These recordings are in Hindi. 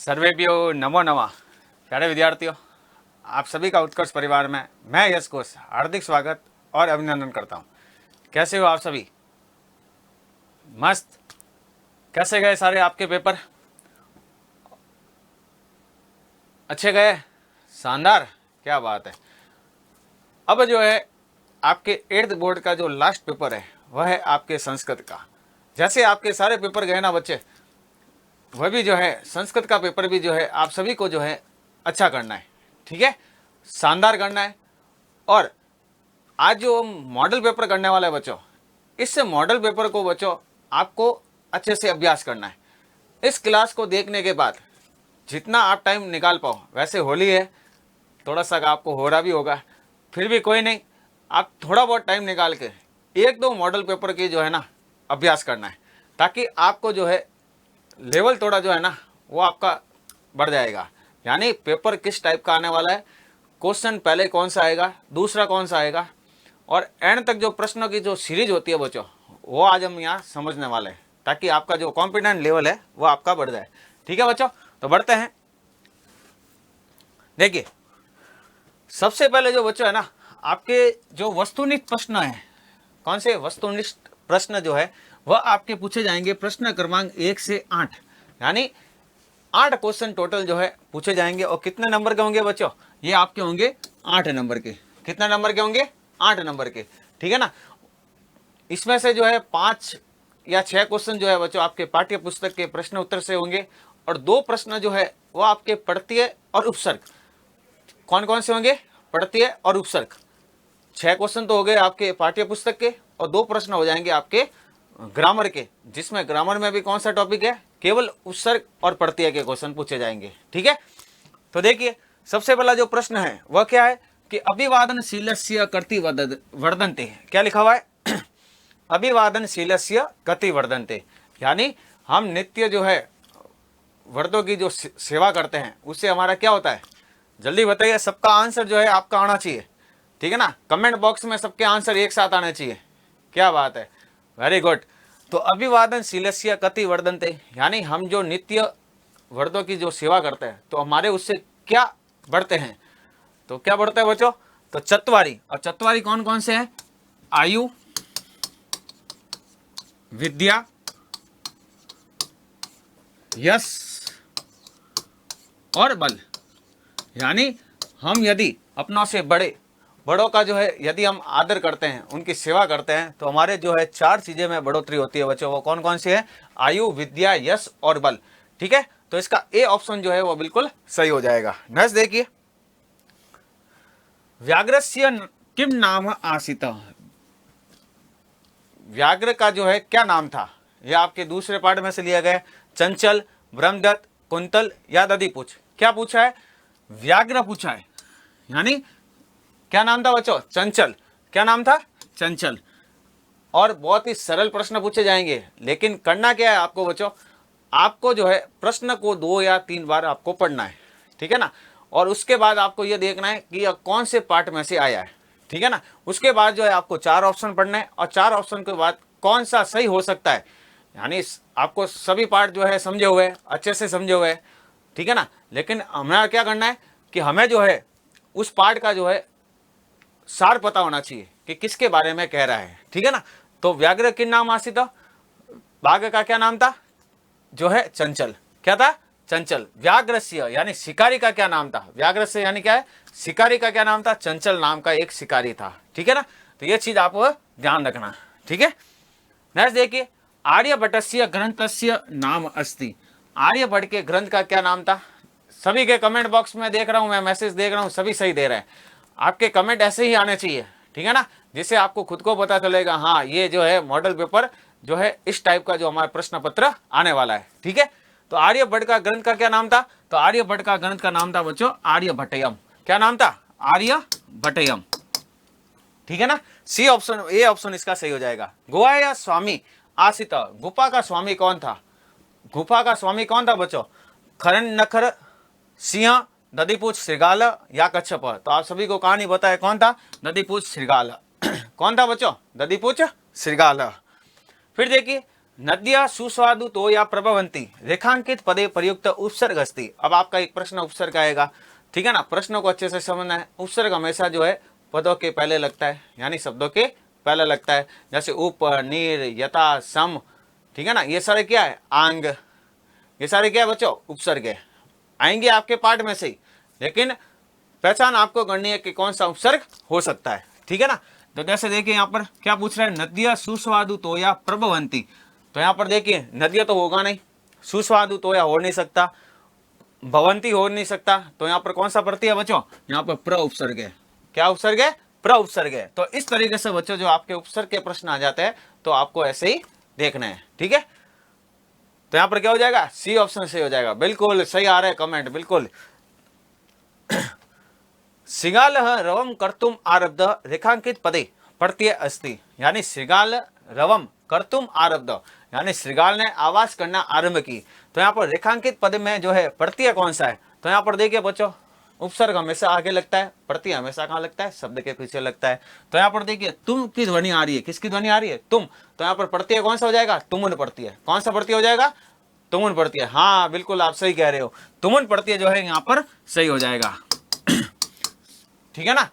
सर्वेभ्यो नमो नमः। प्यारे विद्यार्थियों, आप सभी का उत्कर्ष परिवार में मैं यश घोष हार्दिक स्वागत और अभिनंदन करता हूँ। कैसे हो आप सभी? मस्त। कैसे गए सारे आपके पेपर? अच्छे गए? शानदार, क्या बात है। अब जो है आपके 8th बोर्ड का जो लास्ट पेपर है वह है आपके संस्कृत का। जैसे आपके सारे पेपर गए ना बच्चे, वह भी जो है संस्कृत का पेपर भी जो है आप सभी को जो है अच्छा करना है, ठीक है, शानदार करना है। और आज जो मॉडल पेपर करने वाला है बच्चों, इस मॉडल पेपर को बच्चों आपको अच्छे से अभ्यास करना है। इस क्लास को देखने के बाद जितना आप टाइम निकाल पाओ, वैसे होली है, थोड़ा सा आपको हो रहा भी होगा, फिर भी कोई नहीं, आप थोड़ा बहुत टाइम निकाल के 1-2 मॉडल पेपर की जो है ना अभ्यास करना है, ताकि आपको जो है लेवल थोड़ा जो है ना वो आपका बढ़ जाएगा। यानी पेपर किस टाइप का आने वाला है, क्वेश्चन पहले कौन सा आएगा, दूसरा कौन सा आएगा, और एंड तक जो प्रश्नों की जो सीरीज होती है बच्चों, वो आज हम यहाँ समझने वाले हैं, ताकि आपका जो कॉन्फिडेंस लेवल है वो आपका बढ़ जाए। ठीक है बच्चों, तो बढ़ते हैं। देखिए, सबसे पहले जो बच्चों है ना, आपके जो वस्तुनिष्ठ प्रश्न है, कौन से वस्तुनिष्ठ प्रश्न जो है वह आपके पूछे जाएंगे प्रश्न क्रमांक 1 से 8, यानी 8 क्वेश्चन टोटल जो है पूछे जाएंगे। और कितने नंबर के होंगे बच्चों? ये आपके होंगे 8 नंबर के। कितने नंबर के होंगे? 8 नंबर के, ठीक है ना। इसमें से जो है 5 या 6 क्वेश्चन जो है बच्चों आपके पाठ्य पुस्तक के प्रश्न उत्तर से होंगे, और 2 प्रश्न जो है वो आपके पढ़तीय और उपसर्ग। कौन कौन से होंगे? पढ़तीय और उपसर्ग। 6 क्वेश्चन तो हो गए आपके पाठ्य पुस्तक के, और 2 प्रश्न हो जाएंगे आपके ग्रामर के, जिसमें ग्रामर में भी कौन सा टॉपिक है? केवल उपसर्ग और प्रत्यय के क्वेश्चन पूछे जाएंगे, ठीक है। तो देखिए, सबसे पहला जो प्रश्न है वह क्या है कि अभिवादनशीलस्य कति वर्धन्ते। क्या लिखा हुआ है? अभिवादनशीलस्य कति वर्धन्ते, यानी हम नित्य जो है वर्दों की जो सेवा करते हैं उससे हमारा क्या होता है? जल्दी बताइए, सबका आंसर जो है आपका आना चाहिए, ठीक है ना। कमेंट बॉक्स में सबके आंसर एक साथ आने चाहिए। क्या बात है, वेरी गुड। तो अभिवादनशीलस्य कति वर्धन्ते, यानी हम जो नित्य वर्दों की जो सेवा करते हैं तो हमारे उससे क्या बढ़ते हैं? तो क्या बढ़ता है बच्चों? तो चत्वारी। और चत्वारी कौन कौन से हैं? आयु, विद्या, यश और बल। यानी हम यदि अपनों से बड़ों का जो है यदि हम आदर करते हैं, उनकी सेवा करते हैं, तो हमारे जो है 4 चीजें में बढ़ोतरी होती है बच्चों। वो कौन कौन सी है? आयु, विद्या, यश और बल, ठीक है। तो इसका ए ऑप्शन जो है वो बिल्कुल सही हो जाएगा। नेक्स्ट देखिए, व्याघ्रस्य किम नाम आसीत। व्याघ्र का जो है क्या नाम था? यह आपके दूसरे पार्ट में से लिया गया। चंचल, ब्रह्मदत्त, कुंतल या दधिपुच्छ। क्या पूछा है? व्याघ्र पूछा है, यानी क्या नाम था बच्चों? चंचल। क्या नाम था? चंचल। और बहुत ही सरल प्रश्न पूछे जाएंगे, लेकिन करना क्या है आपको बच्चों? आपको जो है प्रश्न को 2 या 3 बार आपको पढ़ना है, ठीक है ना। और उसके बाद आपको यह देखना है कि यह कौन से पार्ट में से आया है, ठीक है ना। उसके बाद जो है आपको 4 ऑप्शन पढ़ना है, और 4 ऑप्शन के बाद कौन सा सही हो सकता है, यानी आपको सभी पार्ट जो है समझे हुए, अच्छे से समझे हुए, ठीक है ना। लेकिन हमें क्या करना है कि हमें जो है उस पार्ट का जो है सार पता होना चाहिए कि किसके बारे में कह रहा है, ठीक है ना। तो व्याघ्र किन नाम आसीत, बाघ का क्या नाम था? जो है चंचल। क्या था? चंचल। व्याघ्रस्य यानी शिकारी का क्या नाम था? व्याघ्रस्य यानी क्या है? शिकारी का क्या नाम था? चंचल नाम का एक शिकारी था, ठीक है ना। तो ये चीज आप ध्यान रखना, ठीक है। नेक्स्ट देखिए, आर्यभट्टस्य ग्रंथस्य नाम अस्ति। आर्यभट्ट के ग्रंथ का क्या नाम था? सभी के कमेंट बॉक्स में देख रहा हूं, मैं मैसेज देख रहा हूं, सभी सही दे रहे हैं। आपके कमेंट ऐसे ही आने चाहिए, ठीक है ना, जिससे आपको खुद को पता चलेगा हाँ ये जो है मॉडल पेपर जो है इस टाइप का जो हमारा प्रश्न पत्र आने वाला है, ठीक है। तो आर्यभट्ट का ग्रंथ का क्या नाम था? तो आर्यभट्ट का ग्रंथ का नाम था बच्चों आर्यभट्टयम। क्या नाम था? आर्यभट्टयम, ठीक है ना। सी ऑप्शन, ए ऑप्शन इसका सही हो जाएगा। गुहा या स्वामी आसित। गुफा का स्वामी कौन था? गुफा का स्वामी कौन था बच्चों? खरन नखर, सिंह, दधिपुच्छ, श्रृगाल या कच्छप। तो आप सभी को कहानी बताए कौन था? दधिपुच्छ, श्रृगाल। कौन था बच्चों? दधिपुच्छ, श्रृगाल। फिर देखिए, नद्या सुस्वादु तो या प्रभवंती रेखांकित पदे प्रयुक्त उपसर्ग अस्ति। अब आपका एक प्रश्न उपसर्ग आएगा, ठीक है ना। प्रश्नों को अच्छे से समझना है। उपसर्ग हमेशा जो है पदों के पहले लगता है, यानी शब्दों के पहले लगता है। जैसे उप, नीर, यथा, सम, ठीक है ना, ये सारे क्या है, आंग, ये सारे क्या है बच्चों, उपसर्ग है। आएंगे आपके पाठ में से ही, लेकिन पहचान आपको करनी है कि कौन सा उपसर्ग हो सकता है, ठीक है ना। तो जैसे देखिए यहाँ पर क्या पूछ रहा है, नदिया सुस्वादु तो या प्रभवंती। तो यहाँ पर देखिए नदिया तो होगा नहीं, सुस्वादु तो या हो नहीं सकता, भवंती हो नहीं सकता। तो यहाँ पर कौन सा प्रत्यय है बच्चों, यहाँ पर प्र उपसर्ग है। क्या उपसर्ग है, प्र उपसर्ग है। तो इस तरीके से बच्चों जो आपके उपसर्ग के प्रश्न आ जाते हैं तो आपको ऐसे ही देखना है, ठीक है। तो यहाँ पर क्या हो जाएगा, सी ऑप्शन सही हो जाएगा। बिल्कुल सही आ रहा है कमेंट, बिल्कुल। सिगाल रवम कर्तुम आरब्ध रेखांकित पदे प्रत्यय अस्ति, यानी श्रृगाल रवम कर्तुम आरब्ध, यानी श्रृगाल ने आवाज करना आरंभ की। तो यहाँ पर रेखांकित पद में जो है प्रत्यय कौन सा है, तो यहाँ पर देखिए बच्चों उपसर्ग हमेशा आगे लगता है, प्रत्यय हमेशा कहाँ लगता है, शब्द के पीछे लगता है। तो यहाँ पर देखिए तुम की ध्वनि आ रही है, किसकी ध्वनि आ रही है, तुम। तो यहाँ पर प्रत्यय कौन सा हो जाएगा, तुमुन प्रत्यय। कौन सा प्रत्यय हो जाएगा, तुमुन प्रत्यय। हाँ बिल्कुल आप सही कह रहे हो, तुमुन प्रत्यय जो है यहाँ पर सही हो जाएगा, ठीक है ना।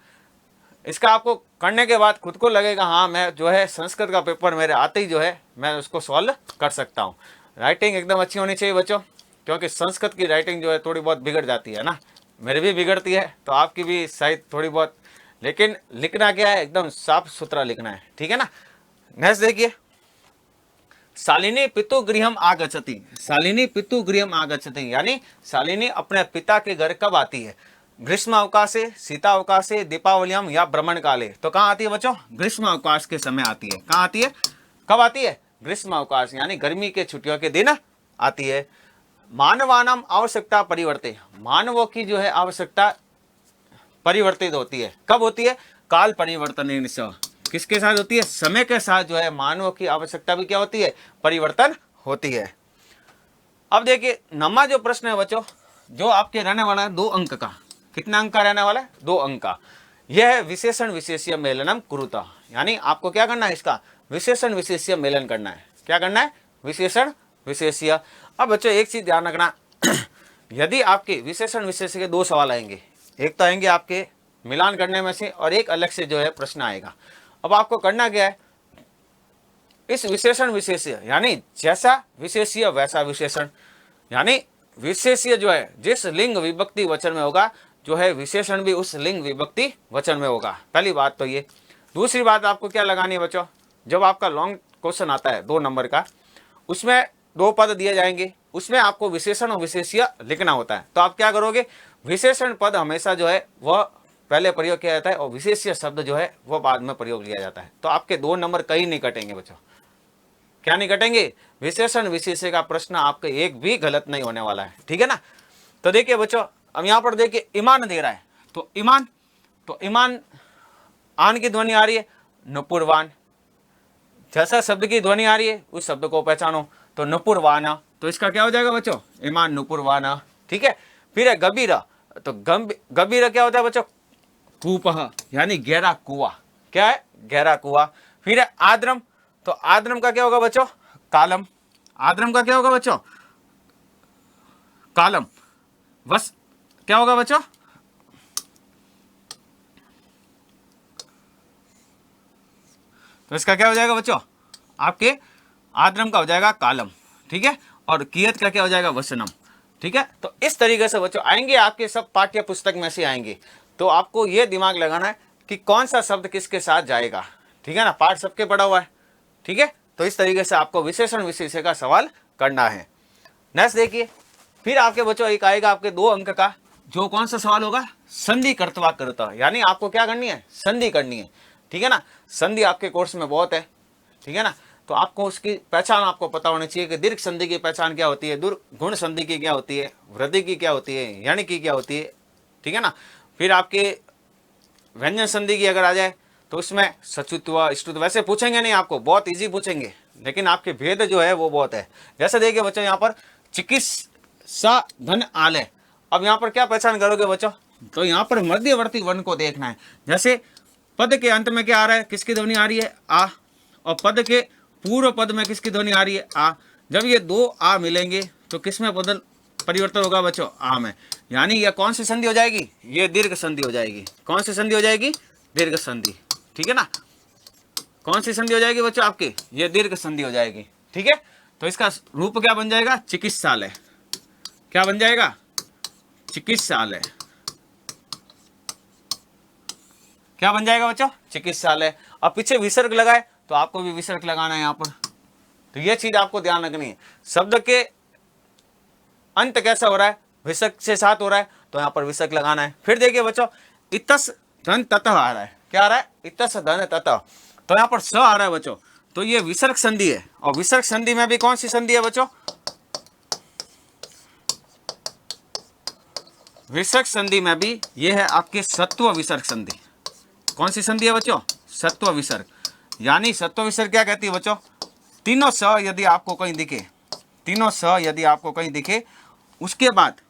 इसका आपको करने के बाद खुद को लगेगा हाँ मैं जो है संस्कृत का पेपर मेरे आते ही जो है मैं उसको सॉल्व कर सकता हूँ। राइटिंग एकदम अच्छी होनी चाहिए बच्चों, क्योंकि संस्कृत की राइटिंग जो है थोड़ी बहुत बिगड़ जाती है ना, मेरी भी बिगड़ती है, तो आपकी भी शायद थोड़ी बहुत, लेकिन लिखना क्या है, एकदम साफ सुथरा लिखना है, ठीक है ना। नेक्स्ट देखिए, शालिनी पितु गृहम आगच्छति। शालिनी पितु गृहम आगच्छति, यानी शालिनी अपने पिता के घर कब आती है, ग्रीष्म अवकाशे, शीता अवकाशे, दीपावलियम या भ्रमण काले। तो कहाँ आती है बच्चों, ग्रीष्म अवकाश के समय आती है। कहाँ आती है, कब आती है, ग्रीष्म अवकाश, यानी गर्मी के छुट्टियों के दिन आती है। मानवानाम आवश्यकता परिवर्ते, मानवों की जो है आवश्यकता परिवर्तित होती है, कब होती है, काल परिवर्तन, किसके साथ होती है, समय के साथ जो है मानवों की आवश्यकता भी क्या होती है, परिवर्तन होती है। अब देखिए नमा जो प्रश्न है बच्चों, जो आपके रहने वाला है 2 अंक का, कितना अंक का रहने वाला है, 2 अंक का। यह है विशेषण विशेष्य मेलनम कुरुता, यानी आपको क्या करना है, इसका विशेषण विशेष्य मेलन करना है। क्या करना है, विशेषण विशेष्य। अब बच्चों एक चीज ध्यान रखना, यदि आपके विशेषण विशेष्य के 2 सवाल आएंगे, एक तो आएंगे आपके मिलान करने में से और एक अलग से जो है प्रश्न आएगा। अब आपको करना क्या है, इस विशेषण विशेष्य यानी जैसा विशेष्य वैसा विशेषण, यानी विशेष्य जो है जिस लिंग विभक्ति वचन में होगा जो है विशेषण भी उस लिंग विभक्ति वचन में होगा। पहली बात तो ये। दूसरी बात आपको क्या लगानी है बच्चों, जब आपका लॉन्ग क्वेश्चन आता है 2 नंबर का, उसमें 2 पद दिए जाएंगे, उसमें आपको विशेषण और विशेष्य लिखना होता है। तो आप क्या करोगे, विशेषण पद हमेशा जो है वह पहले प्रयोग किया जाता है और विशेष्य शब्द जो है वह बाद में प्रयोग लिया जाता है। तो आपके 2 नंबर कहीं नहीं कटेंगे बच्चों। क्या नहीं कटेंगे, विशेषण विशेष्य का प्रश्न आपका एक भी गलत नहीं होने वाला है, ठीक है ना। तो देखिए बच्चों अब यहाँ पर देखिए ईमान दे रहा है, तो ईमान आन की ध्वनि आ रही है, नुपुरवान। जैसा शब्द की ध्वनि आ रही है उस शब्द को पहचानो, तो नुपुरवाना। तो इसका क्या हो जाएगा बच्चों, ईमान नुपुरवाना, ठीक है। फिर है गबीरा, तो गबीरा क्या होता है बच्चों, कूपह, यानी गहरा कुआं। क्या है, गहरा कुआं। फिर है आद्रम, तो आद्रम का क्या होगा बच्चों, कालम। आद्रम का क्या होगा बच्चों, कालम। बस क्या होगा बच्चों, तो इसका क्या हो जाएगा बच्चों, आपके आद्रम का हो जाएगा कालम, ठीक है। और कियत का क्या हो जाएगा, वसनम, ठीक है। तो इस तरीके से बच्चों आएंगे आपके सब पाठ्य पुस्तक में से आएंगे। तो आपको ये दिमाग लगाना है कि कौन सा शब्द किसके साथ जाएगा, ठीक है ना। पाठ सबके पढ़ा हुआ है, ठीक है। तो इस तरीके से आपको विशेषण विशेष्य का सवाल करना है। नेक्स्ट देखिए, फिर आपके बच्चों एक आएगा आपके 2 अंक का, जो कौन सा सवाल होगा, संधि कर्तवा करता, यानी आपको क्या करनी है, संधि करनी है, ठीक है ना। संधि आपके कोर्स में बहुत है, ठीक है ना। तो आपको उसकी पहचान आपको पता होनी चाहिए कि दीर्घ संधि की पहचान क्या होती है, गुण संधि की क्या होती है, वृद्धि की क्या होती है, यण की क्या होती है, ठीक है ना। फिर आपके व्यंजन संधि की अगर आ जाए तो उसमें सचुत्व स्तुत्व, वैसे पूछेंगे नहीं आपको, बहुत इजी पूछेंगे, लेकिन आपके भेद जो है वो बहुत है। जैसे देखिए बच्चों यहाँ पर चिकित्सा धन आलय, अब यहाँ पर क्या पहचान करोगे बच्चों, तो यहाँ पर मध्यवर्ती वर्ण को देखना है। जैसे पद के अंत में क्या आ रहा है, किसकी ध्वनि आ रही है, आ, और पद के पूर्व पद में किसकी ध्वनि आ रही है? आ। जब ये दो आ मिलेंगे तो किस में बदल परिवर्तन होगा बच्चों? आ में। यानी यह कौन सी संधि हो जाएगी? ये दीर्घ संधि हो जाएगी। कौन सी संधि हो जाएगी? दीर्घ संधि। ठीक है ना? कौन सी संधि हो जाएगी बच्चों आपकी? ये दीर्घ संधि हो जाएगी। ठीक है, तो इसका रूप क्या बन जाएगा? चिकित्सालय। क्या बन जाएगा? चिकित्सालय। क्या बन जाएगा बच्चों? चिकित्सालय। अब पीछे विसर्ग लगाए तो आपको भी विसर्ग लगाना है यहाँ पर। तो ये चीज आपको ध्यान रखनी है। शब्द के अंत कैसा हो रहा है? विसर्ग से साथ हो रहा है, तो यहाँ पर विसर्ग लगाना है। फिर देखिए बच्चों, इतस धन ततः आ रहा है। क्या आ रहा है? इतस धन ततः। तो यहाँ पर स आ रहा है बच्चों, तो ये विसर्ग संधि है। और विसर्ग संधि में भी कौन सी संधि है बच्चों? विसर्ग संधि में भी ये है आपके सत्व विसर्ग संधि। कौन सी संधि है बच्चों? सत्व विसर्ग। यानी सत्व विसर्ग क्या कहती है बच्चों? तीनों स यदि आपको कहीं दिखे, तीनों स यदि आपको कहीं दिखे, उसके बाद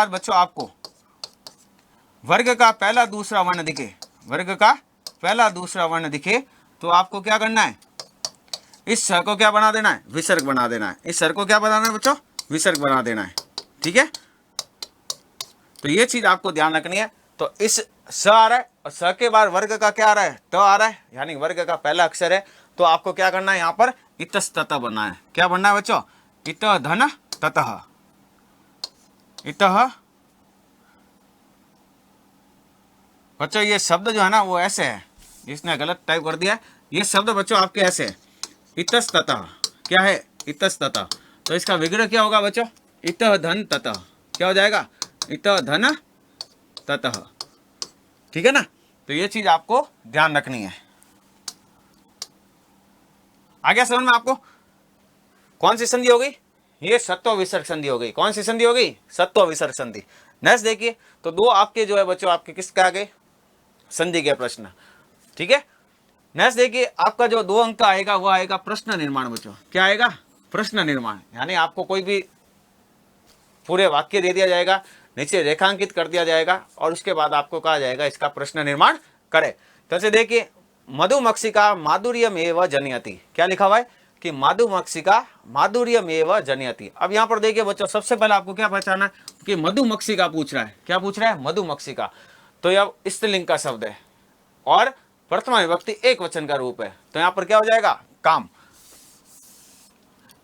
बच्चों आपको वर्ग का पहला दूसरा वर्ण दिखे, वर्ग का पहला दूसरा वर्ण दिखे, तो आपको क्या करना है? इस स को क्या बना देना है? विसर्ग बना देना है। इस सर को क्या बनाना है बच्चों? विसर्ग बना देना है। ठीक है, तो ये चीज आपको ध्यान रखनी है। तो इस स आ रहा है और स के बाद वर्ग का क्या आ रहा है? त आ रहा है, यानी वर्ग का पहला अक्षर है। तो आपको क्या करना है? यहाँ पर इतस्ततः बनना है। क्या बनना है बच्चों? इत धन ततः। इतः बच्चों ये शब्द जो है ना वो ऐसे है, इसने गलत टाइप कर दिया है। ये शब्द बच्चों आपके ऐसे है, इतस्ततः। क्या है? इतस्ततः। तो इसका विग्रह क्या होगा बच्चों? इतः धन ततः। क्या हो जाएगा? इतः धन ततः। ठीक है ना? तो ये चीज आपको ध्यान रखनी है। आ गया समझ में आपको? कौन सी संधि हो गई? ये सत्व विसर्ग संधि हो गई। कौन सी संधि हो गई? सत्व विसर्ग संधि। नेक्स्ट देखिए, तो दो आपके जो है बच्चों आपके किसके आ गए? संधि के प्रश्न। ठीक है, नेक्स्ट देखिए, आपका जो 2 अंक का आएगा वो आएगा प्रश्न निर्माण बच्चों। क्या आएगा? प्रश्न निर्माण। यानी आपको कोई भी पूरे वाक्य दे दिया जाएगा, नीचे रेखांकित कर दिया जाएगा और उसके बाद आपको कहा जाएगा इसका प्रश्न निर्माण करे। तो देखिए, मधुमक्षिका माधुर्यमेव जनयति। क्या लिखा हुआ है? कि मधुमक्षिका माधुर्यमेव जनयति। अब यहाँ पर देखिए बच्चों, सबसे पहले आपको क्या पहचाना है कि मधुमक्षिका पूछ रहा है। क्या पूछ रहा है? मधुमक्षिका। तो यह स्त्रीलिंग का शब्द है और प्रथमा विभक्ति एक वचन का रूप है। तो यहाँ पर क्या हो जाएगा? काम।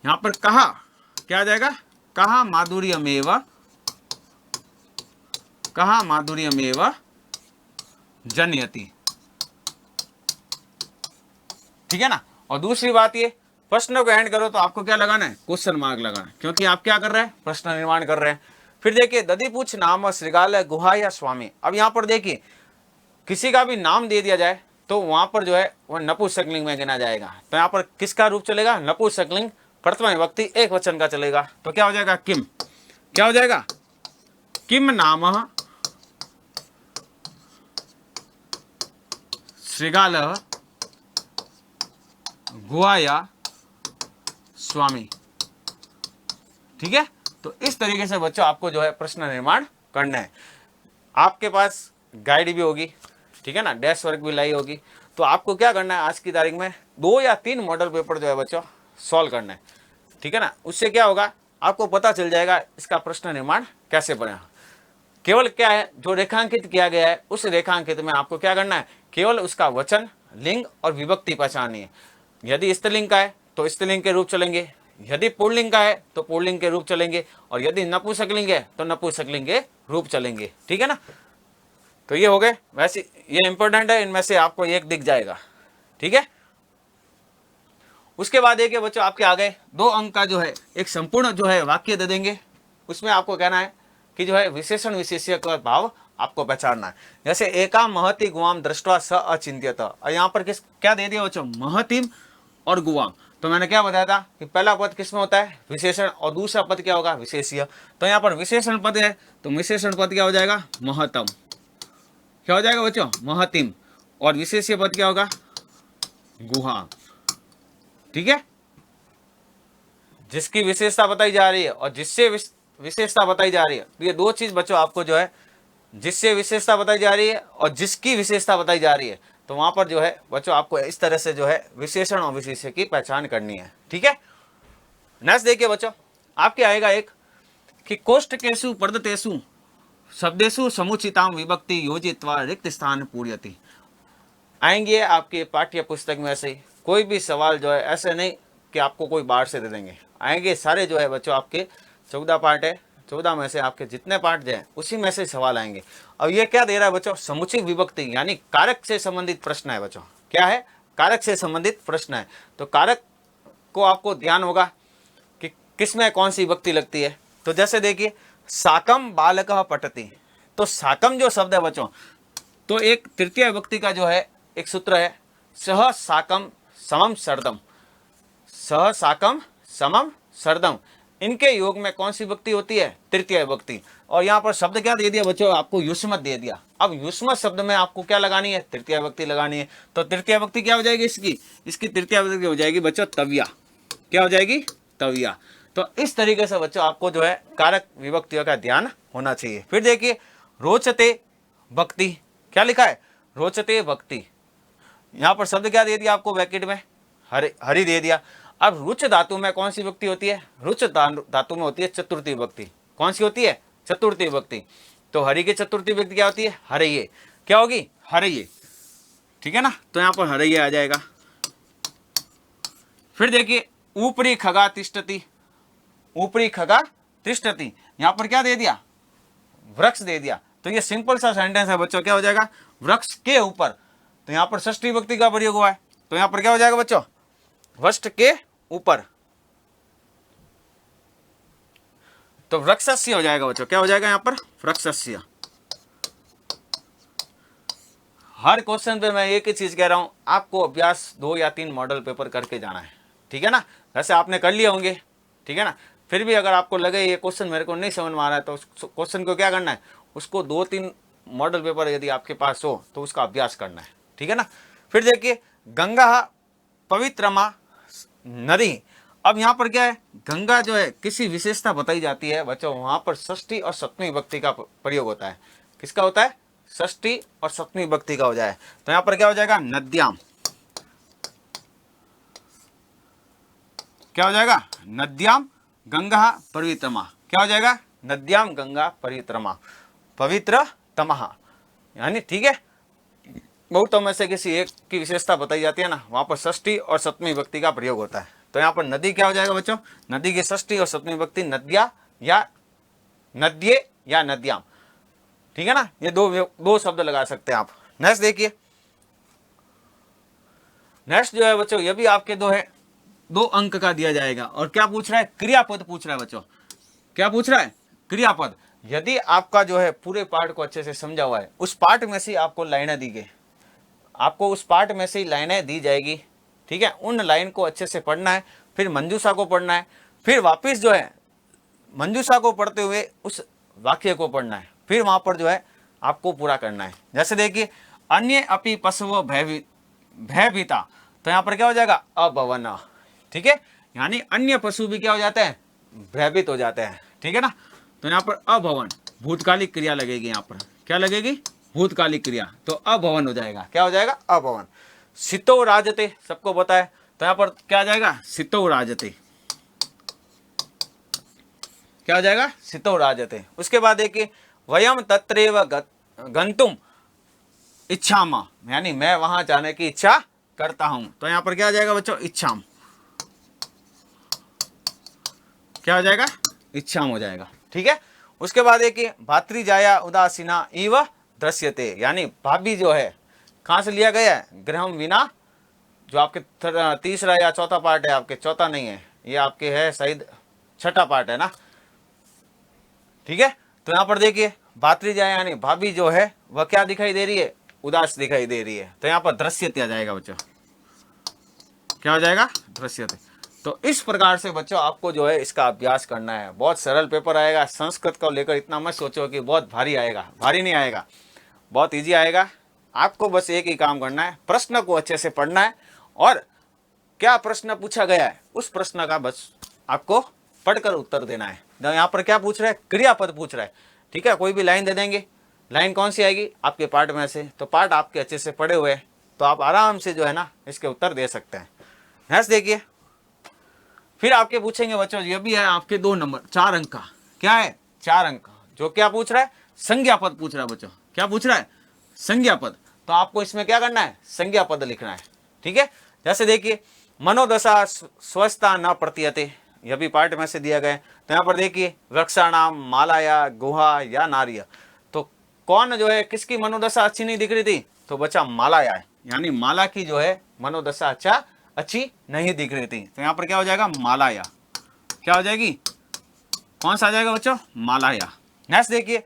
यहाँ पर कहा क्या आ जाएगा? कहा माधुर्यमेव, कहा माधुर्यमेव जनयति। ठीक है ना? और दूसरी बात ये, प्रश्न को एंड करो तो आपको क्या लगाना है? क्वेश्चन मार्क लगाना है, क्योंकि आप क्या कर रहे हैं? प्रश्न निर्माण कर रहे हैं। फिर देखिए, दधिपूछ नाम श्रृगालय गुहा या स्वामी। अब यहाँ पर देखिए, किसी का भी नाम दे दिया जाए तो वहां पर जो है वह नपुंसकलिंग में गिना जाएगा। तो यहाँ पर किसका रूप चलेगा? नपुंसकलिंग, प्रथमा विभक्ति एक वचन का चलेगा। तो क्या हो जाएगा? किम। क्या हो जाएगा? किम नाम श्रृगालः गुहा या स्वामी। ठीक है, तो इस तरीके से बच्चों आपको जो है प्रश्न निर्माण करना है। आपके पास गाइड भी होगी, ठीक है ना, डैश वर्क भी लाई होगी। तो आपको क्या करना है? आज की तारीख में 2 या 3 मॉडल पेपर जो है बच्चों सॉल्व करना है। ठीक है ना? उससे क्या होगा? आपको पता चल जाएगा इसका प्रश्न निर्माण कैसे बना। केवल क्या है, जो रेखांकित किया गया है उस रेखांकित में आपको क्या करना है? केवल उसका वचन, लिंग और विभक्ति पहचाननी है। यदि स्त्रीलिंग का है तो स्त्रीलिंग के रूप चलेंगे, यदि पुल्लिंग का है तो पुल्लिंग के रूप चलेंगे, और यदि नपुंसकलिंग है तो नपुंसकलिंग के रूप चलेंगे। ठीक है ना? तो ये हो गए। वैसे ये इंपॉर्टेंट है, इनमें से आपको एक दिख जाएगा। ठीक है, उसके बाद देखिए बच्चों आपके आ गए 2 अंक का जो है एक संपूर्ण जो है वाक्य दे देंगे। उसमें आपको कहना है कि जो है विशेषण विशेष्य का भाव आपको पहचानना है। जैसे एका महति गुआम दृष्टवा स अचिंत्यत। और यहाँ पर किस क्या दे दिया बच्चों? महतिम और गुआम। तो मैंने क्या बताया था कि पहला पद किसमें होता है? विशेषण, और दूसरा पद क्या होगा? विशेष्य। तो यहाँ पर विशेषण पद है तो विशेषण पद क्या हो जाएगा? महतम। क्या हो जाएगा बच्चों? महतिम। और विशेष्य पद क्या होगा? गुहा। ठीक है, जिसकी विशेषता बताई जा रही है और जिससे विशेषता बताई जा रही है। तो ये 2 चीज बच्चों आपको जो है, जिससे विशेषता बताई जा रही है और जिसकी विशेषता बताई जा रही है, तो वहां पर जो है बच्चों आपको इस तरह से जो है विशेषण और विशेष्य की पहचान करनी है। ठीक है, नेक्स्ट देखिए बच्चों, आपके आएगा एक कि कोष्ठकेषु प्रदत्तेषु शब्देषु समुचिताम विभक्ति योजित्वा रिक्त स्थान पूर्यति। आएंगे आपके पाठ्य पुस्तक में से कोई भी सवाल जो है ऐसे नहीं कि आपको कोई बाहर से दे देंगे, आएंगे सारे जो है बच्चों आपके 14 पार्ट है, 14 में से आपके जितने पार्ट जो है उसी में से सवाल आएंगे। अब ये क्या दे रहा है बच्चों, समुचित विभक्ति यानी कारक से संबंधित प्रश्न है बच्चों। क्या है, कारक से संबंधित प्रश्न है। तो कारक को आपको ध्यान होगा कि किसमें कौन सी विभक्ति लगती है। तो जैसे देखिए साकम बालकः पठति, तो साकम जो शब्द है बच्चों, तो एक तृतीय विभक्ति का जो है एक सूत्र है, सह साकम समम सर्दम, सह साकम समम सर्दम, इनके योग में कौन सी विभक्ति होती है, तृतीय विभक्ति। और यहाँ पर शब्द क्या दे दिया बच्चों, आपको युष्मत दे दिया। अब युष्मत शब्द में आपको क्या लगानी है, तृतीय विभक्ति लगानी है। तो तृतीय विभक्ति क्या हो जाएगी इसकी तृतीय विभक्ति हो जाएगी बच्चों तव्या। क्या हो जाएगी, तव्या। तो इस तरीके से बच्चों आपको जो है कारक विभक्तियों का ध्यान होना चाहिए। फिर देखिए रोचते भक्ति, क्या लिखा है, रोचते भक्ति। यहाँ पर शब्द क्या दे दिया आपको ब्रैकेट में, हरि दे दिया। अब रुच धातु में कौन सी विभक्ति होती है, रुच धातु में होती है चतुर्थी विभक्ति। कौन सी होती है, चतुर्थी विभक्ति। तो हरि की चतुर्थी विभक्ति क्या होती है, हरये। क्या होगी, हरये। ठीक है ना, तो यहाँ पर हरये आ जाएगा। फिर देखिए ऊपरी खगा तिष्ठति, ऊपरी खगा तिष्ठति, यहाँ पर क्या दे दिया, वृक्ष दे दिया। तो ये सिंपल सा सेंटेंस है बच्चों, क्या हो जाएगा, वृक्ष के ऊपर। तो यहाँ पर षष्ठी विभक्ति का प्रयोग हुआ है, तो यहाँ पर क्या हो जाएगा बच्चों, वृक्ष के ऊपर। तो वृक्षस्य हो जाएगा बच्चों, क्या हो जाएगा यहाँ पर, वृक्षस्य। हर क्वेश्चन पे मैं एक ही चीज कह रहा हूं, आपको अभ्यास 2 या 3 मॉडल पेपर करके जाना है। ठीक है ना, वैसे आपने कर लिए होंगे। ठीक है ना, फिर भी अगर आपको लगे ये क्वेश्चन मेरे को नहीं समझ में आ रहा है, तो उस क्वेश्चन को क्या करना है, उसको 2-3 मॉडल पेपर यदि आपके पास हो तो उसका अभ्यास करना है। ठीक है ना। फिर देखिए गंगा पवित्रमा नदी। अब यहाँ पर क्या है, गंगा जो है किसी विशेषता बताई जाती है बच्चों, वहां पर षष्ठी और सप्तमी विभक्ति का प्रयोग होता है। किसका होता है, षष्ठी और सप्तमी विभक्ति का हो जाए। तो यहाँ पर क्या हो जाएगा, नद्याम। क्या हो जाएगा, नद्याम गंगा पवित्रमा। क्या हो जाएगा, नद्याम गंगा पवित्रमा, पवित्र तमह। यानी ठीक है, बहुतों में से किसी एक की विशेषता बताई जाती है ना, वहां पर षष्ठी और सप्तमी विभक्ति का प्रयोग होता है। तो यहाँ पर नदी क्या हो जाएगा बच्चों, नदी की षष्ठी और सप्तमी विभक्ति नद्या या नद्ये या नद्याम। ठीक है ना, ये दो शब्द लगा सकते हैं आप। नेक्स्ट देखिए, नेक्स्ट जो है बच्चों, ये भी आपके 2 अंक का दिया जाएगा। और क्या पूछ रहा है, क्रियापद पूछ रहा है बच्चों। क्या पूछ रहा है, क्रियापद। यदि आपका जो है पूरे पाठ को अच्छे से समझा हुआ है, उस पाठ में से आपको लाइनें दी गई, आपको उस पाठ में से लाइनें दी जाएगी। ठीक है, उन लाइन को अच्छे से पढ़ना है, फिर मंजूषा को पढ़ना है, फिर वापस जो है मंजूषा को पढ़ते हुए उस वाक्य को पढ़ना है, फिर वहां पर जो है आपको पूरा करना है। जैसे देखिए अन्य अपि पशु भयभीता, तो यहाँ पर क्या हो जाएगा, अभवन। ठीक है, यानी अन्य पशु भी क्या हो जाते हैं, भयभीत हो जाते हैं। ठीक है ना, तो यहाँ पर अभवन भूतकालिक क्रिया लगेगी। यहाँ पर क्या लगेगी, भूतकालिक क्रिया, तो अभवन हो जाएगा। क्या हो जाएगा, अभवन। सितो राजते, सबको पता है, तो यहाँ पर क्या आ जाएगा, सितो राजते। क्या हो जाएगा, सितो राजते। उसके बाद देखिए वयम तत्रैव गंतुम इच्छाम, यानी मैं वहां जाने की इच्छा करता हूं। तो यहाँ पर क्या आ जाएगा बच्चों, इच्छाम। क्या हो जाएगा, इच्छाम हो जाएगा। ठीक है, उसके बाद देखिए भातृजाया उदासीना इव दृश्यते, यानी भाभी जो है कहां से लिया गया है, गृहम विना। जो आपके तीसरा या चौथा पार्ट है, आपके चौथा नहीं है, ये आपके है शायद छठा पार्ट है ना। ठीक है, तो यहाँ पर देखिए भातृजाया यानी भाभी जो है वह क्या दिखाई दे रही है, उदास दिखाई दे रही है। तो यहाँ पर दृश्यते आ जाएगा बच्चों। क्या हो जाएगा, दृश्यते। तो इस प्रकार से बच्चों आपको जो है इसका अभ्यास करना है। बहुत सरल पेपर आएगा। संस्कृत को लेकर इतना मत सोचो कि बहुत भारी आएगा, भारी नहीं आएगा, बहुत इजी आएगा। आपको बस एक ही काम करना है, प्रश्न को अच्छे से पढ़ना है और क्या प्रश्न पूछा गया है उस प्रश्न का बस आपको पढ़कर उत्तर देना है। यहाँ पर क्या पूछ रहा है, क्रियापद पूछ रहा है। ठीक है, कोई भी लाइन दे देंगे, लाइन कौन सी आएगी आपके पाठ में से, तो पाठ आपके अच्छे से पढ़े हुए, तो आप आराम से जो है ना इसके उत्तर दे सकते हैं। नेक्स्ट देखिए, फिर आपके पूछेंगे बच्चों, ये भी है आपके 2 नंबर 4 अंक का। क्या है? 4 अंक का। जो क्या पूछ रहा है? संज्ञा पद पूछ रहा है बच्चों। क्या पूछ रहा है? संज्ञा पद। तो आपको इसमें क्या करना है? संज्ञा पद लिखना है। ठीक है, जैसे देखिए, मनोदशा स्वस्थता न प्रतीयते, यह भी पार्ट में से दिया गया है। तो यहाँ पर देखिए, वृक्षाणाम, मालाया, गुहा या नारिया। तो कौन जो है, किसकी मनोदशा अच्छी नहीं दिख रही थी? तो बच्चा मालाया है, यानी माला की जो है मनोदशा अच्छी नहीं दिख रही थी। तो यहाँ पर क्या हो जाएगा? मालाया। क्या हो जाएगी? कौन सा आ जाएगा बच्चों? मालाया। नेक्स्ट देखिए,